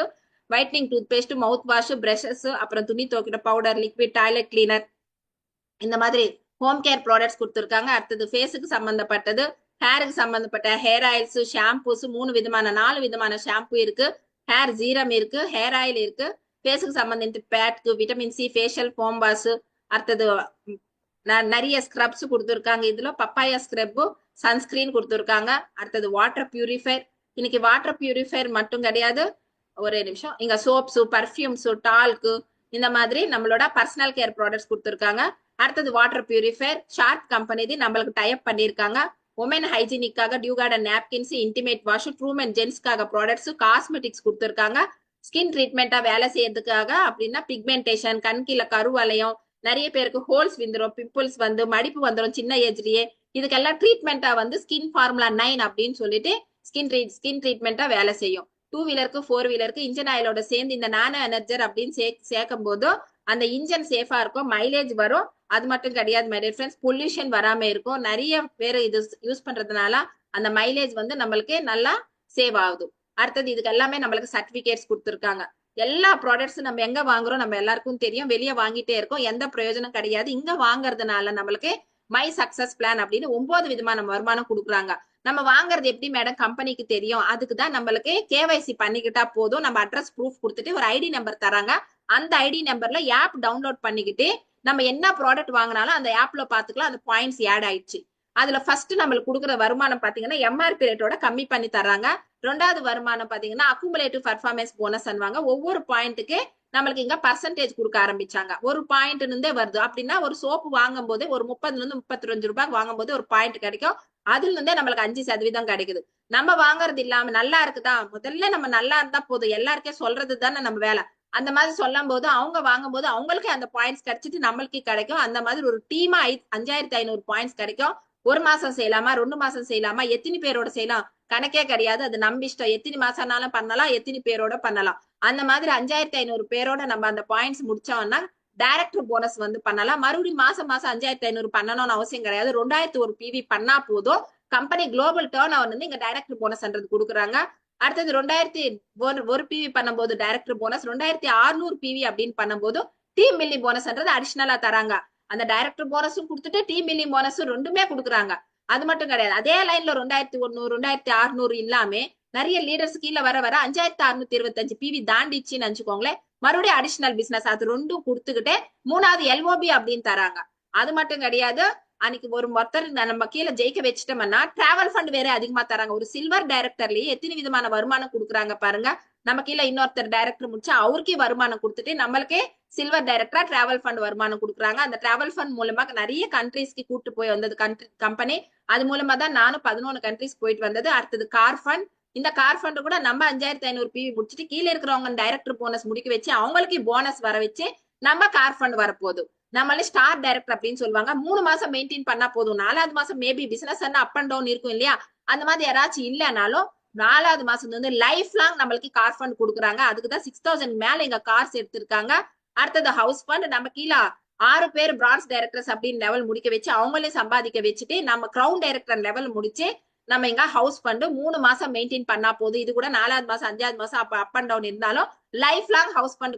whitening toothpaste, mouthwash, brushes, அப்புறம் துணி துவைக்கிற பவுடர், லிக்விட், டாய்லெட் கிளீனர், இந்த மாதிரி ஹோம் கேர் ப்ராடக்ட்ஸ் கொடுத்துருக்காங்க. அடுத்தது ஃபேஸுக்கு சம்பந்தப்பட்டது, ஹேருக்கு சம்பந்தப்பட்ட ஹேர் ஆயில்ஸ், ஷாம்பூஸ், 4 விதமான ஷாம்பு இருக்கு. ஹேர் ஜீரம் இருக்கு, ஹேர் ஆயில் இருக்கு. ஃபேஸுக்கு சம்பந்தப்பட்ட பேட்க்கு, vitamin C, facial foam wash, அடுத்தது நிறைய ஸ்க்ரப்ஸ் கொடுத்துருக்காங்க. இதுல பப்பாயா ஸ்க்ரப், சன்ஸ்கிரீன் கொடுத்துருக்காங்க. அடுத்தது வாட்டர் பியூரிஃபையர். இன்னைக்கு வாட்டர் பியூரிஃபையர் மட்டும் கிடையாது, ஒரே நிமிஷம், இங்க சோப்ஸ், பர்ஃபியூம்ஸ், டால்க்கு, இந்த மாதிரி நம்மளோட பர்சனல் கேர் ப்ராடக்ட்ஸ் கொடுத்துருக்காங்க. அடுத்தது வாட்டர் பியூரிஃபையர் ஷார்ட் கம்பெனி நம்மளுக்கு டைப் பண்ணிருக்காங்க. உமன் ஹைஜீனிக்காக டியூகார்டன் நாப்கின்ஸ், இன்டிமேட் வாஷ், ட்ரூமென் ஜென்ஸ்க்காக ப்ராடக்ட்ஸ், காஸ்மெட்டிக்ஸ் கொடுத்துருக்காங்க. ஸ்கின் ட்ரீட்மெண்டா வேலை செய்யறதுக்காக அப்படின்னா பிக்மெண்டேஷன், கண்கீழ கருவளையம், நிறைய பேருக்கு ஹோல்ஸ் வந்துடும், பிம்பிள்ஸ் வந்து மடிப்பு வந்துடும் சின்ன ஏஜ்லயே. இதுக்கெல்லாம் ட்ரீட்மெண்டா வந்து ஸ்கின் ஃபார்முலா 9 அப்படின்னு சொல்லிட்டு ஸ்கின் ட்ரீட்மெண்டா வேலை செய்யும். 2 வீலருக்கு 4 வீலருக்கு இன்ஜின் ஆயிலோட சேர்ந்து இந்த நானோ எனர்ஜர் அப்படின்னு சேர்க்கும் போது அந்த இன்ஜின் சேஃபா இருக்கும், மைலேஜ் வரும். அது மட்டும் கிடையாது மை டியர் ஃப்ரெண்ட்ஸ், பொல்யூஷன் வராம இருக்கும். நிறைய பேர் இது யூஸ் பண்றதுனால அந்த மைலேஜ் வந்து நம்மளுக்கு நல்லா சேவ் ஆகுது. அடுத்தது இதுக்கு எல்லாமே நம்மளுக்கு சர்டிபிகேட்ஸ் கொடுத்துருக்காங்க. எல்லா ப்ராடக்ட்ஸும் நம்ம எங்க வாங்குறோம் நம்ம எல்லாருக்கும் தெரியும். வெளியே வாங்கிட்டே இருக்கோம், எந்த பிரயோஜனம் கிடையாது. இங்க வாங்குறதுனால நம்மளுக்கு மை சக்சஸ் பிளான் அப்படின்னு 9 விதமான வருமானம் கொடுக்குறாங்க. நம்ம வாங்குறது எப்படி மேடம் கம்பெனிக்கு தெரியும்? அதுக்குதான் நம்மளுக்கு கேவைசி பண்ணிக்கிட்டா போதும். நம்ம அட்ரஸ் ப்ரூஃப் கொடுத்துட்டு ஒரு ஐடி நம்பர் தராங்க. அந்த ஐடி நம்பர்ல ஆப் டவுன்லோட் பண்ணிக்கிட்டு நம்ம என்ன ப்ராடக்ட் வாங்கினாலும் அந்த ஆப்ல பாத்துக்கலாம். அந்த பாயிண்ட்ஸ் ஆட் ஆயிடுச்சு. அதுல ஃபர்ஸ்ட் நம்மளுக்கு கொடுக்குற வருமானம் பாத்தீங்கன்னா எம்ஆர்பி ரேட்டோட கம்மி பண்ணி தர்றாங்க. 2வது வருமானம் பாத்தீங்கன்னா அக்குமுலேட்டிவ் பர்ஃபார்மன்ஸ் போனஸ் அன்வாங்க. ஒவ்வொரு பாயிண்ட்டுக்கு நம்மளுக்கு இங்க பர்சன்டேஜ் கொடுக்க ஆரம்பிச்சாங்க. ஒரு பாயிண்ட் இருந்தே வருது அப்படின்னா ஒரு சோப்பு வாங்கும் போது ஒரு 30 35 ரூபாய் வாங்கும் போது ஒரு பாயிண்ட் கிடைக்கும். அதுல இருந்தே நம்மளுக்கு 5% கிடைக்குது. நம்ம வாங்குறது இல்லாம நல்லா இருக்குதா, முதல்ல நம்ம நல்லா இருந்தா போதும், எல்லாருக்கே சொல்றது தானே நம்ம வேலை. அந்த மாதிரி சொல்லும் போது அவங்க வாங்கும் போது அவங்களுக்கு அந்த பாயிண்ட்ஸ் கிடைச்சிட்டு நம்மளுக்கு கிடைக்கும். அந்த மாதிரி ஒரு டீமா 5500 பாயிண்ட்ஸ் கிடைக்கும். 1 மாசம் செய்யலாமா, 2 மாசம் செய்யலாமா, எத்தனை பேரோட செய்யலாம் கணக்கே கிடையாது. அது நம்ம இஷ்டம். எத்தனை மாசம்னாலும் பண்ணலாம், எத்தனை பேரோட பண்ணலாம். அந்த மாதிரி 5500 பேரோட நம்ம அந்த பாயிண்ட்ஸ் முடிச்சோம்னா டைரக்டர் போனஸ் வந்து பண்ணலாம். மறுபடியும் மாசம் 5500 பண்ணணும்னு அவசியம் கிடையாது. 2001 PV பண்ணா போதும். கம்பெனி குளோபல் டர்ன் ஓவர் வந்து இங்க டைரக்டர் போனஸ்ன்றது கொடுக்குறாங்க. அடுத்தது 2001 பிவி பண்ணும்போது டைரக்டர் போனஸ், 2600 பிவி அப்படின்னு பண்ணும்போது டீம் பில்டிங் போனஸ்ன்றது அடிஷனலா தராங்க. அந்த டைரக்டர் போனஸும் கொடுத்துட்டு டீம் பில்டிங் போனஸும் ரெண்டுமே கொடுக்குறாங்க. அது மட்டும் கிடையாது, அதே லைன்ல 2100 2600 இல்லாம நிறைய லீடர்ஸ் கீழே வர வர 5625 பிவி தாண்டிச்சுன்னு நினைச்சுக்கோங்களேன், மறுபடியும் அடிஷனல் பிசினஸ் அது ரெண்டும் கொடுத்துக்கிட்டே 3வது எல்ஓபி அப்படின்னு தராங்க. அது மட்டும் கிடையாது, அன்னைக்கு ஒரு ஒருத்தர் நம்ம கீழே ஜெயிக்க வச்சுட்டோம்னா டிராவல் ஃபண்ட் வேற அதிகமா தராங்க. ஒரு சில்வர் டைரக்டர்லயே எத்தனை விதமான வருமானம் கொடுக்குறாங்க பாருங்க. நம்ம கீழே இன்னொருத்தர் டைரக்டர் முடிச்சா அவருக்கே வருமானம் கொடுத்துட்டு நம்மளுக்கே சில்வர் டைரக்டரா டிராவல் ஃபண்ட் வருமானம் கொடுக்குறாங்க. அந்த டிராவல் ஃபண்ட் மூலமா நிறைய கண்ட்ரீஸ்க்கு கூட்டு போய் வந்தது கம்பெனி. அது மூலமா தான் நானும் 11 கண்ட்ரிஸ் போயிட்டு வந்தது. அடுத்தது கார் ஃபண்ட். இந்த கார் ஃபண்ட் கூட நம்ம 5500 பிவி முடிச்சுட்டு கீழே இருக்கிறவங்க டைரக்டர் போனஸ் முடிக்க வச்சு அவங்களுக்கு போனஸ் வர வச்சு நம்ம கார் ஃபண்ட் வரப்போகுது. நம்மளே ஸ்டார் டைரக்டர் அப்படின்னு சொல்லுவாங்க. 3 மாசம் மெயின்டைன் பண்ணா போதும். 4வது மாசம் maybe business up and down இருக்கும் இல்லையா, அந்த மாதிரி யாராச்சும் இல்லைனாலும் 4வது மாசம் வந்து லைஃப் லாங் நம்மளுக்கு கார் ஃபண்ட் கொடுக்குறாங்க. அதுக்குதான் 6000 மேல எங்க கார்ஸ் எடுத்திருக்காங்க. அடுத்தது ஹவுஸ் ஃபண்ட். நம்ம கீழே 6 பேர் பிரான்ஸ் டைரக்டர்ஸ் அப்படின்னு லெவல் முடிக்க வச்சு அவங்களே சம்பாதிக்க வச்சுட்டு நம்ம கிரவுன் டைரக்டர் லெவல் முடிச்சு நம்ம இங்க ஹவுஸ் ஃபண்ட் 3 மாசம் மெயின்டைன் பண்ணா போதும். இது கூட 4வது மாசம் 5வது மாசம் அப் அண்ட் டவுன் இருந்தாலும் லைஃப் லாங் ஹவுஸ் ஃபண்ட்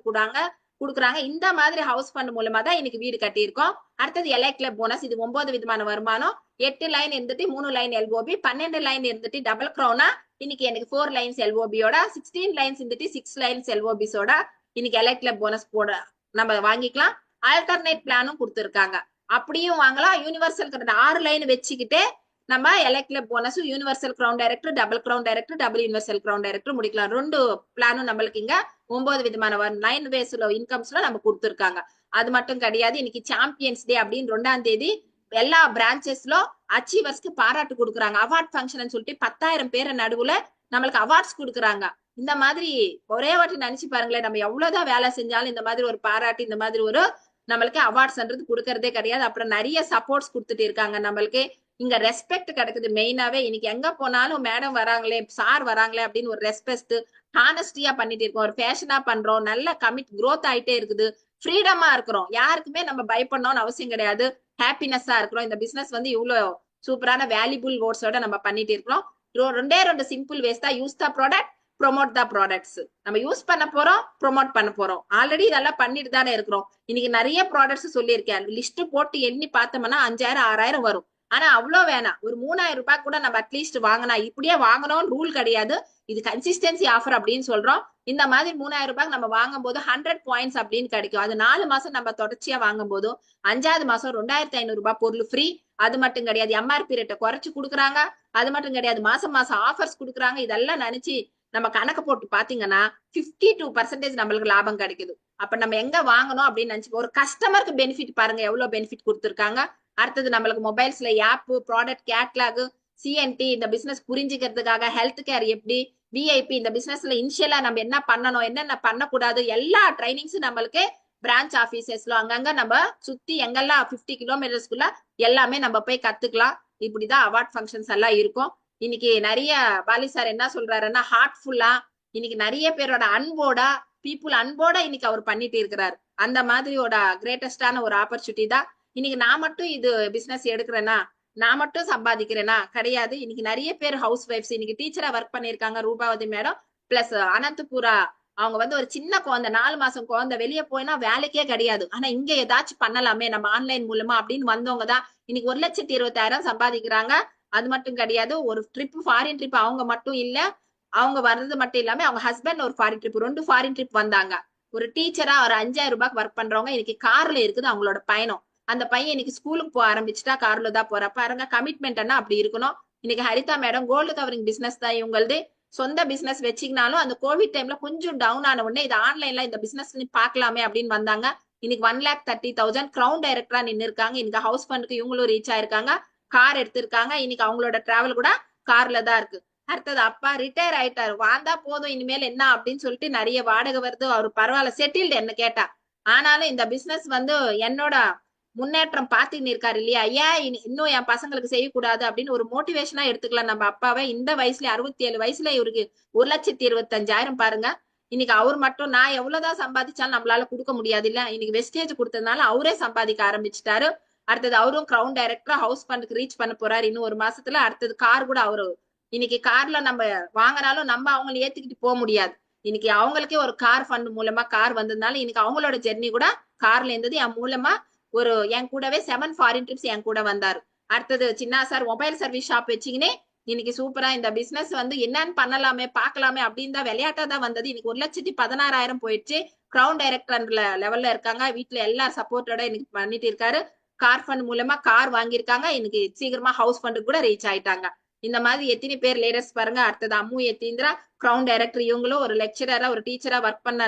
கொடுக்குறாங்க. இந்த மாதிரி ஹவுஸ் ஃபண்ட் மூலமா தான் இன்னைக்கு வீடு கட்டியிருக்கோம். அடுத்தது எல்ஐ கிளப் போனஸ். இது 9 விதமான வருமானம். 8 லைன் இருந்துட்டு 3 லைன் எல்ஓபி, 12 லைன் இருந்துட்டு டபுள் கிரௌனா இன்னைக்கு எனக்கு 4 லைன்ஸ் எல்ஓபியோட, 16 லைன்ஸ் இருந்துட்டு 6 லைன்ஸ் எல்ஓபிஸோட இன்னைக்கு எல்ஐ கிளப் போனஸ் போட நம்ம வாங்கிக்கலாம். ஆல்டர்னேட் பிளானும் கொடுத்துருக்காங்க, அப்படியும் வாங்கலாம். யூனிவர்சல் 6 லைன் வச்சுக்கிட்டு நம்ம எல்ஐ கிளப் போனஸும் universal crown director, double crown director, double universal crown director முடிக்கலாம். 2 பிளானும் நம்மளுக்கு இங்க 9 விதமான 9 பேஸ்ல இன்கம்ஸ்ல நம்ம கொடுத்துருக்காங்க. அது மட்டும் கிடையாது, இன்னைக்கு சாம்பியன்ஸ் டே அப்படின்னு 2ஆம் தேதி எல்லா பிரான்ச்சஸ்ல அச்சீவர்ஸ்க்கு பாராட்டு கொடுக்குறாங்க. அவார்ட் ஃபங்க்ஷன் சொல்லிட்டு 10,000 பேர் நடுவுல நம்மளுக்கு அவார்ட்ஸ் கொடுக்குறாங்க. இந்த மாதிரி ஒரே வாட்டி நினைச்சு பாருங்களேன், நம்ம எவ்வளவுதான் வேலை செஞ்சாலும் இந்த மாதிரி ஒரு பாராட்டு, இந்த மாதிரி ஒரு நம்மளுக்கு அவார்ட்ஸ்ன்றது கொடுக்கறதே கிடையாது. அப்புறம் நிறைய சப்போர்ட்ஸ் கொடுத்துட்டு இருக்காங்க. நம்மளுக்கு இங்க ரெஸ்பெக்ட் கிடைக்குது. மெயினாவே இன்னைக்கு எங்க போனாலும் மேடம் வராங்களே, சார் வராங்களே அப்படின்னு ஒரு ரெஸ்பெக்ட் ஹானஸ்டியா பண்ணிட்டு இருக்கோம். ஒரு ஃபேஷனா பண்றோம். நல்ல growth ஆயிட்டே இருக்குது. ஃப்ரீடமா இருக்கிறோம். யாருக்குமே நம்ம பயப்படணும்னு அவசியம் கிடையாது. ஹாப்பினஸா இருக்கிறோம். இந்த பிசினஸ் வந்து இவ்வளவு சூப்பரான வேல்யூபிள் வேர்ட்ஸோட நம்ம பண்ணிட்டு இருக்கிறோம். 2 சிம்பிள் வேஸ் தான். Use the product, promote the products. நம்ம யூஸ் பண்ண போறோம், ப்ரொமோட் பண்ண போறோம். ஆல்ரெடி இதெல்லாம் பண்ணிட்டு தானே இருக்கிறோம். இன்னைக்கு நிறைய ப்ராடக்ட்ஸ் சொல்லியிருக்கேன். லிஸ்ட் போட்டு எண்ணி பார்த்தோம்னா 5000 6000 வரும். ஆனா அவ்வளவு வேணாம். ஒரு 3000 ரூபாய் கூட நம்ம அட்லீஸ்ட் வாங்கினா, இப்படியே வாங்கணும்னு ரூல் கிடையாது. இது கன்சிஸ்டன்சி ஆஃபர் அப்படின்னு சொல்றோம். இந்த மாதிரி 3000 ரூபாய்க்கு நம்ம வாங்கும் போது 100 பாயிண்ட்ஸ் அப்படின்னு கிடைக்கும். அது 4 மாசம் நம்ம தொடர்ச்சியா வாங்கும் போதும் 5வது மாசம் 2500 ரூபாய் பொருள் ஃப்ரீ. அது மட்டும் கிடையாது, எம்ஆர்பி ரேட்டை குறைச்சு கொடுக்குறாங்க. அது மட்டும் கிடையாது, மாசம் மாசம் ஆஃபர்ஸ் கொடுக்குறாங்க. இதெல்லாம் நினைச்சு நம்ம கணக்கு போட்டு பாத்தீங்கன்னா 52% நம்மளுக்கு லாபம் கிடைக்குது. அப்ப நம்ம எங்க வாங்கணும் அப்படின்னு நினைச்சு ஒரு கஸ்டமருக்கு பெனிஃபிட் பாருங்க, எவ்வளவு பெனிஃபிட் கொடுத்துருக்காங்க. அடுத்தது நம்மளுக்கு மொபைல்ஸ்ல ஆப், ப்ராடக்ட் கேட்லாக், சிஎன்டி இந்த பிசினஸ் புரிஞ்சுக்கிறதுக்காக, ஹெல்த் கேர் எப்படி, விஐபி இந்த பிசினஸ்ல இனிஷியலா நம்ம என்ன பண்ணணும், என்னென்ன பண்ணக்கூடாது, எல்லா ட்ரைனிங்ஸும் நம்மளுக்கு பிரான்ச் ஆபீசஸ்ல அங்கங்க நம்ம சுத்தி எங்கெல்லாம் 50 கிலோமீட்டர்ஸ்க்குள்ள எல்லாமே நம்ம போய் கத்துக்கலாம். இப்படிதான் அவார்ட் ஃபங்க்ஷன்ஸ் எல்லாம் இருக்கும். இன்னைக்கு நிறைய பாலி சார் என்ன சொல்றாருன்னா, ஹார்ட்ஃபுல்லா இன்னைக்கு நிறைய பேரோட அன்போட, பீப்புள் அன்போட இன்னைக்கு அவர் பண்ணிட்டு இருக்கிறாரு. அந்த மாதிரியோட கிரேட்டஸ்டான ஒரு ஆப்பர்ச்சுனிட்டி தான். இன்னைக்கு நான் மட்டும் இது பிசினஸ் எடுக்கிறேன்னா, நான் மட்டும் சம்பாதிக்கிறேன்னா கிடையாது. இன்னைக்கு நிறைய பேர் ஹவுஸ் ஒய்ஃப்ஸ் இன்னைக்கு டீச்சரா ஒர்க் பண்ணிருக்காங்க. ரூபாவதி மேடம் பிளஸ் அனந்தபுரா, அவங்க வந்து ஒரு சின்ன குழந்தை, 4 மாசம் குழந்தை, வெளியே போயினா வேலைக்கே கிடையாது. ஆனா இங்க ஏதாச்சும் பண்ணலாமே நம்ம ஆன்லைன் மூலமா அப்படின்னு வந்தவங்க தான் இன்னைக்கு 1,20,000 சம்பாதிக்கிறாங்க. அது மட்டும் கிடையாது, ஒரு ட்ரிப், ஃபாரின் ட்ரிப் அவங்க மட்டும் இல்ல, அவங்க வர்றது மட்டும் இல்லாம அவங்க ஹஸ்பண்ட் ஒரு ஃபாரின் ட்ரிப், 2 ஃபாரின் ட்ரிப் வந்தாங்க. ஒரு டீச்சரா ஒரு 5000 ரூபாய்க்கு ஒர்க் பண்றவங்க இன்னைக்கு கார்ல இருக்குது அவங்களோட பயணம். அந்த பையன் இன்னைக்கு ஸ்கூலுக்கு போக ஆரம்பிச்சுட்டா கார்ல தான் போற. பாருங்க கமிட்மெண்ட்னா அப்படி இருக்கணும். இன்னைக்கு Haritha madam gold covering business தான் இவங்களது. சொந்த பிசினஸ் வச்சுக்கினாலும் அந்த கோவிட் டைம்ல கொஞ்சம் டவுன் ஆன உடனே இது ஆன்லைன்ல இந்த பிசினஸ் பாக்கலாமே அப்படின்னு வந்தாங்க. இன்னைக்கு 1,30,000 கிரவுன் டைரக்டரா நின்று இருக்காங்க. இன்னைக்கு ஹவுஸ் ஃபண்டுக்கு இவங்களும் ரீச் ஆயிருக்காங்க. கார் எடுத்திருக்காங்க. இன்னைக்கு அவங்களோட டிராவல் கூட கார்ல தான் இருக்கு. அடுத்தது அப்பா ரிட்டையர் ஆயிட்டாரு, வாழ்ந்தா போதும் இனிமேல் என்ன அப்படின்னு சொல்லிட்டு நிறைய வாடகை வருது. அவரு பரவாயில்ல செட்டில்டு என்ன கேட்டா. ஆனாலும் இந்த பிசினஸ் வந்து என்னோட முன்னேற்றம் பாத்துன்னு இருக்காரு இல்லையா, ஏன் இன்னும் என் பசங்களுக்கு செய்யக்கூடாது அப்படின்னு ஒரு மோட்டிவேஷனா எடுத்துக்கலாம் நம்ம அப்பாவை. இந்த வயசுல 67 வயசுல இவருக்கு 1,25,000 பாருங்க. இன்னைக்கு அவர் மட்டும், நான் எவ்வளவுதான் சம்பாதிச்சாலும் நம்மளால கொடுக்க முடியாது இல்ல. இன்னைக்கு வெஸ்டேஜ் கொடுத்ததுனால அவரே சம்பாதிக்க ஆரம்பிச்சுட்டாரு. அடுத்தது அவரும் கிரவுன் டைரக்டரா ஹவுஸ் ஃபண்டுக்கு ரீச் பண்ண போறாரு இன்னும் ஒரு மாசத்துல. அடுத்தது கார் கூட அவரு இன்னைக்கு கார்ல நம்ம வாங்கினாலும் நம்ம அவங்களை ஏத்துக்கிட்டு போக முடியாது. இன்னைக்கு அவங்களுக்கே ஒரு கார் ஃபண்ட் மூலமா கார் வந்ததுனால இன்னைக்கு அவங்களோட ஜெர்னி கூட கார்ல இருந்தது. என் மூலமா என் கூடவே 7 ஃபாரின் ட்ரிப்ஸ் என் கூட வந்தாரு. அடுத்தது சின்ன சார் மொபைல் சர்வீஸ் ஷாப் வச்சுக்கினே இன்னைக்கு சூப்பரா இந்த பிசினஸ் வந்து என்னன்னு பண்ணலாமே பாக்கலாமே அப்படின்னு தான் விளையாட்டா தான் வந்தது. இன்னைக்கு 1,16,000 போயிடுச்சு. கிரவுன் டைரக்டர் லெவல்ல இருக்காங்க. வீட்டுல எல்லா சப்போர்ட்டோட இன்னைக்கு பண்ணிட்டு இருக்காரு. கார் ஃபண்ட் மூலமா கார் வாங்கியிருக்காங்க. இன்னைக்கு சீக்கிரமா ஹவுஸ் ஃபண்டு கூட ரீச் ஆயிட்டாங்க. இந்த மாதிரி எத்தனை பேர் லேடர்ஸ் பாருங்க. அடுத்தது அம்மு யத்தீந்திரா கிரவுன் டைரக்டர், இவங்களும் ஒரு லெக்சரரா ஒரு டீச்சரா ஒர்க் பண்ண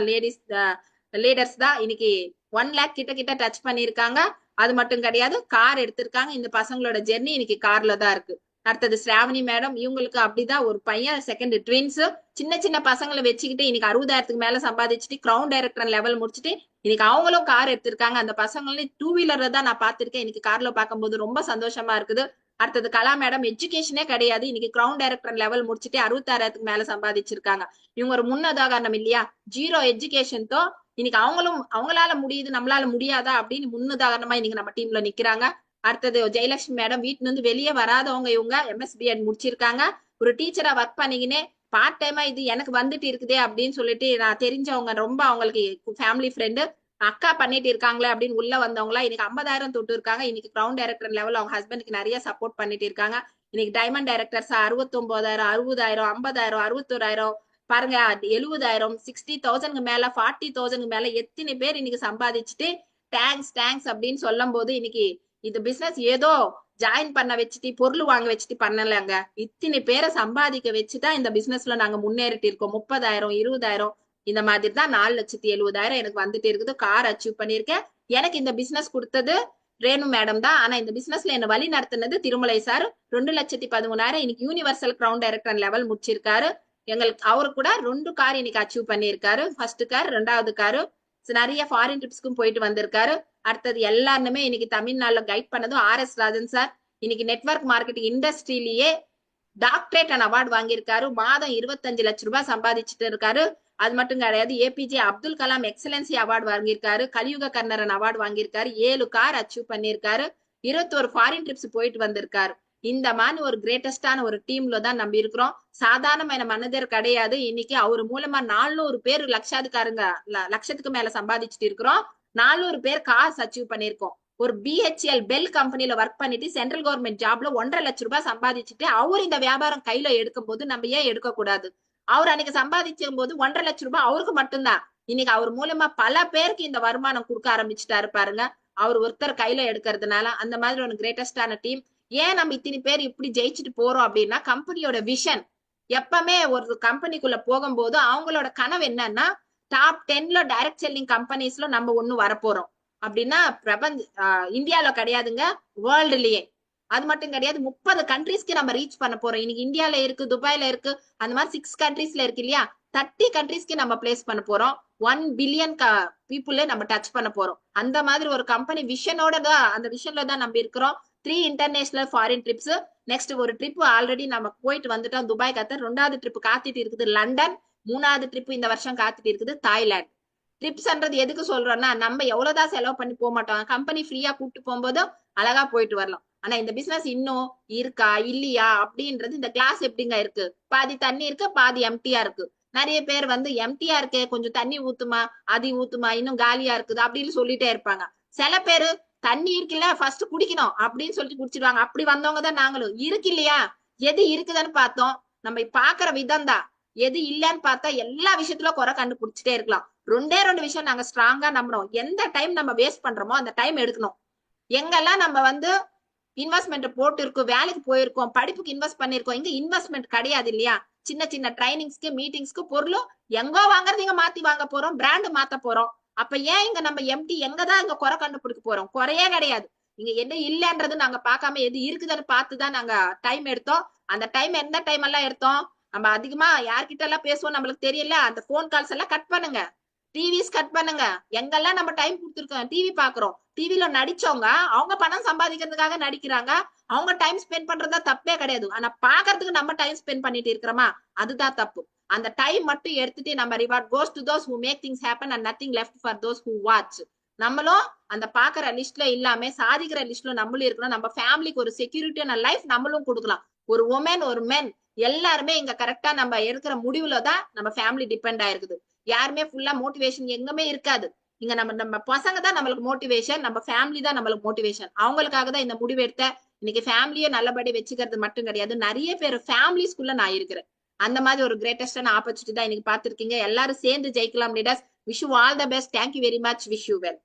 லீடர்ஸ் தான் இன்னைக்கு 1 லேக் கிட்ட டச் பண்ணிருக்காங்க. அது மட்டும் கிடையாது, கார் எடுத்திருக்காங்க. இந்த பசங்களோட ஜெர்னி இன்னைக்கு கார்ல தான் இருக்கு. அடுத்தது ஸ்ராவணி மேடம், இவங்களுக்கு அப்படிதான் ஒரு பையன் செகண்ட் ட்வின்ஸ். சின்ன பசங்களை வச்சுக்கிட்டு இன்னைக்கு 60,000க்கு மேல சம்பாதிச்சுட்டு கிரவுன் டைரக்டர் லெவல் முடிச்சுட்டு இன்னைக்கு அவங்களும் கார் எடுத்திருக்காங்க. அந்த பசங்களும் 2 வீலர்ல தான் நான் பாத்திருக்கேன். இன்னைக்கு கார்ல பார்க்கும்போது ரொம்ப சந்தோஷமா இருக்குது. அடுத்தது கலா மேடம், எஜுகேஷனே கிடையாது. இன்னைக்கு கிரவுன் டைரக்டர் லெவல் முடிச்சுட்டு 66,000க்கு மேல சம்பாதிச்சிருக்காங்க. இவங்க ஒரு முன்னுதாரணம் இல்லையா? 0 எஜுகேஷன் தோ இன்னைக்கு அவங்களால முடியுது, நம்மளால முடியாதா அப்படின்னு முன்னுதாரணமா இன்னைக்கு நம்ம டீம்ல நிக்கிறாங்க. அடுத்தது ஜெயலட்சுமி மேடம், வீட்டுல இருந்து வெளியே வராதவங்க, இவங்க MSBEd முடிச்சிருக்காங்க. ஒரு டீச்சரா ஒர்க் பண்ணிக்கினே பார்ட் டைமா இது எனக்கு வந்துட்டு இருக்குதே அப்படின்னு சொல்லிட்டு நான் தெரிஞ்சவங்க, ரொம்ப அவங்களுக்கு ஃபேமிலி ஃப்ரெண்டு, அக்கா பண்ணிட்டு இருக்காங்களே அப்படின்னு உள்ள வந்தவங்களா இன்னைக்கு 50,000 தொட்டு இருக்காங்க. இன்னைக்கு கிரவுன் டைரக்டர் லெவல் அவங்க ஹஸ்பண்டுக்கு நிறைய சப்போர்ட் பண்ணிட்டு இருக்காங்க. இன்னைக்கு டைமண்ட் டைரக்டர்ஸ் 69,000, 60,000, 50,000, 61,000 பாருங்க, 70,000, 60,000 மேல, 40,000 மேல எத்தனை பேர் இன்னைக்கு சம்பாதிச்சுட்டு தேங்க்ஸ் அப்படின்னு சொல்லும் போது இன்னைக்கு இது பிசினஸ் ஏதோ ஜாயின் பண்ண வச்சுட்டு பொருள் வாங்க வச்சுட்டு பண்ணலங்க. இத்தனை பேரை சம்பாதிக்க வச்சுதான் இந்த பிசினஸ்ல நாங்க முன்னேறிட்டு இருக்கோம். 30,000, 20,000 இந்த மாதிரி தான் 4,70,000 எனக்கு வந்துட்டு இருக்குது. கார் அச்சீவ் பண்ணிருக்கேன். எனக்கு இந்த பிசினஸ் கொடுத்தது ரேணு மேடம் தான். ஆனா இந்த பிசினஸ்ல என்ன வழி நடத்தினது திருமலை சார். 2,13,000 இன்னைக்கு யூனிவர்சல் கிரவுன் டைரக்டர் லெவல் முடிச்சிருக்காரு. எங்களுக்கு அவரு கூட 2 கார் இன்னைக்கு அச்சீவ் பண்ணிருக்காரு. ஃபர்ஸ்ட் கார், 2வது காரு. நிறைய ஃபாரின் ட்ரிப்ஸ்க்கும் போயிட்டு வந்திருக்காரு. அடுத்தது எல்லாருமே இன்னைக்கு தமிழ்நாடுல கைட் பண்ணதும் RS ராஜன் சார். இன்னைக்கு நெட்வொர்க் மார்க்கெட்டிங் இண்டஸ்ட்ரியிலேயே டாக்டரேட் அண்ட் அவார்டு வாங்கியிருக்காரு. மாதம் 25 லட்சம் ரூபாய் சம்பாதிச்சுட்டு இருக்காரு. அது மட்டும் கிடையாது, APJ Abdul Kalam excellency award வாங்கியிருக்காரு. கலியுக கர்ணரன் அவார்டு வாங்கியிருக்காரு. 7 கார் அச்சீவ் பண்ணியிருக்காரு. 21 ஃபாரின் ட்ரிப்ஸ் போயிட்டு வந்திருக்காரு. இந்த மாதிரி ஒரு கிரேட்டஸ்டான ஒரு டீம்ல தான் நம்ம இருக்கிறோம். சாதாரணமான மனிதர் கிடையாது. இன்னைக்கு அவர் மூலமா 400 பேர் லட்சத்துக்கு மேல சம்பாதிச்சுட்டு இருக்கிறோம். 400 பேர் காசு அச்சீவ் பண்ணிருக்கோம். ஒரு BHEL பெல் கம்பெனில ஒர்க் பண்ணிட்டு சென்ட்ரல் கவர்மெண்ட் ஜாப்ல 1,50,000 லட்சம் ரூபாய் சம்பாதிச்சுட்டு அவர் இந்த வியாபாரம் கையில எடுக்கும் போது நம்ம ஏன் எடுக்க கூடாது? அவர் அன்னைக்கு சம்பாதிச்சும் போது 1,50,000 லட்சம் ரூபாய் அவருக்கு மட்டும்தான். இன்னைக்கு அவர் மூலமா பல பேருக்கு இந்த வருமானம் கொடுக்க ஆரம்பிச்சுட்டாரு பாருங்க. அவர் ஒருத்தர் கையில எடுக்கிறதுனால. அந்த மாதிரி ஒரு கிரேட்டஸ்டான டீம். ஏன் நம்ம இத்தனை பேர் இப்படி ஜெயிச்சுட்டு போறோம் அப்படின்னா, கம்பெனியோட விஷன். எப்பவுமே ஒரு கம்பெனிக்குள்ள போகும்போது அவங்களோட கனவு என்னன்னா, டாப் 10ல டைரக்ட் செல்லிங் கம்பெனிஸ்ல நம்ம ஒண்ணு வரப்போறோம் அப்படின்னா, இந்தியால கிடையாதுங்க, வேர்ல்டுலயே. அது மட்டும் கிடையாது, 30 கண்ட்ரீஸ்க்கு நம்ம ரீச் பண்ண போறோம். இன்னைக்கு இந்தியால இருக்கு, துபாயில இருக்கு, அந்த மாதிரி 6 கண்ட்ரீஸ்ல இருக்கு இல்லையா? 30 கண்ட்ரீஸ்க்கு நம்ம பிளேஸ் பண்ண போறோம். 1 பில்லியன் பீப்புளே நம்ம டச் பண்ண போறோம். அந்த மாதிரி ஒரு கம்பெனி விஷனோட தான், அந்த விஷன்ல தான் நம்ம இருக்கிறோம். 3 இன்டர்நேஷனல் ஃபாரின் ட்ரிப்ஸ். நெக்ஸ்ட் ஒரு ட்ரிப் ஆல்ரெடி நம்ம போயிட்டு வந்துட்டோம், துபாய், கத்தர். 2வது ட்ரிப் காத்துட்டு இருக்குது, லண்டன். 3வது ட்ரிப் இந்த வருஷம் காத்துட்டு இருக்குது, தாய்லாந்து. ட்ரிப்ஸ்ன்றது எதுக்கு சொல்றோம்னா, நம்ம எவ்வளவுதான் செலவு பண்ணி போக மாட்டோம். கம்பெனி ஃப்ரீயா கூப்பிட்டு போகும்போது அழகா போயிட்டு வரலாம். ஆனா இந்த பிசினஸ் இன்னும் இருக்கா இல்லையா அப்படின்றது, இந்த கிளாஸ் எப்படிங்க இருக்கு? பாதி தண்ணி இருக்கு, பாதி எம்டியா இருக்கு. நிறைய பேர் எம்டியா இருக்கே, கொஞ்சம் தண்ணி ஊத்துமா, அது ஊத்துமா, இன்னும் காலியா இருக்குது அப்படின்னு சொல்லிட்டே இருப்பாங்க. சில பேரு தண்ணி இருக்குல்ல, ஃபர்ஸ்ட் குடிக்கணும் அப்படின்னு சொல்லிட்டு குடிச்சிருவாங்க. அப்படி வந்தவங்க தான் நாங்களும். இருக்கு இல்லையா, எது இருக்குதுன்னு பார்த்தோம். நம்ம பாக்குற விதம் தான். எது இல்லன்னு பார்த்தா எல்லா விஷயத்துல குறை கண்டுபிடிச்சிட்டே இருக்கலாம். 2 விஷயம் நாங்க ஸ்ட்ராங்கா நம்புறோம். எந்த டைம் நம்ம வேஸ்ட் பண்றோமோ அந்த டைம் எடுக்கணும். எங்கெல்லாம் நம்ம இன்வெஸ்ட்மெண்ட் போட்டு இருக்கோம், வேலைக்கு போயிருக்கோம், படிப்புக்கு இன்வெஸ்ட் பண்ணிருக்கோம், இங்க இன்வெஸ்ட்மெண்ட் கிடையாது இல்லையா? சின்ன ட்ரைனிங்ஸ்க்கு, மீட்டிங்ஸ்க்கு பொருளும் எங்கோ வாங்குறது இங்க மாத்தி வாங்க போறோம், பிராண்ட் மாத்த போறோம். அப்ப ஏன் இங்க நம்ம எம்டி எங்கதான் இங்க குறை கண்டுபிடிக்க போறோம்? குறையே கிடையாது. இங்க என்ன இல்லன்றது நாங்க பார்க்காம எது இருக்குதுன்னு பார்த்துதான் நாங்க டைம் எடுத்தோம். அந்த டைம் எந்த டைம் எல்லாம் எடுத்தோம்? நம்ம அதிகமா யார்கிட்ட எல்லாம் பேசுவோம் நம்மளுக்கு தெரியல. அந்த போன் கால்ஸ் எல்லாம் கட் பண்ணுங்க, டிவிஸ் கட் பண்ணுங்க. எங்கெல்லாம் நம்ம டைம் கொடுத்துருக்கோம், டிவி பாக்குறோம், டிவில நடிச்சவங்க அவங்க பணம் சம்பாதிக்கிறதுக்காக நடிக்கிறாங்க. அவங்க டைம் ஸ்பெண்ட் பண்றதா தப்பே கிடையாது. ஆனா பாக்குறதுக்கு நம்ம டைம் ஸ்பெண்ட் பண்ணிட்டு இருக்கிறோமா, அதுதான் தப்பு. அந்த டைம் மட்டும் எடுத்துட்டு நம்ம reward goes to those who make things happen and nothing left for those who watch. நம்மளும் அந்த பாக்குற லிஸ்ட்ல இல்லாம சாதிக்கிற லிஸ்ட்ல நம்மளும் இருக்கணும். நம்ம ஃபேமிலிக்கு ஒரு செக்யூரிட்டியான லைஃப் நம்மளும் கொடுக்கலாம். ஒரு உமன், ஒரு மென் எல்லாருமே இங்க கரெக்டா நம்ம எடுக்கிற முடிவுல தான் நம்ம ஃபேமிலி டிபெண்ட் ஆயிருக்குது. யாருமே ஃபுல்லா மோட்டிவேஷன் எங்குமே இருக்காது. இங்க நம்ம நம்ம பசங்க தான் நம்மளுக்கு மோட்டிவேஷன், நம்ம ஃபேமிலி தான் நம்மளுக்கு மோட்டிவேஷன். அவங்களுக்காக தான் இந்த முடிவு எடுத்தேன். இன்னைக்கு ஃபேமிலியை நல்லபடி வச்சுக்கிறது மட்டும் கிடையாது, நிறைய பேர் ஃபேமிலிஸ்குள்ள நான் இருக்கிறேன். அந்த மாதிரி ஒரு கிரேட்டஸ்டான ஆப்பர்ச்சுனிட்டி தான் இன்னைக்கு பார்த்திருக்கீங்க. எல்லாரும் சேர்ந்து ஜெயிக்கலாம் leaders. Wish you all the best. Thank you very much. Wish you well.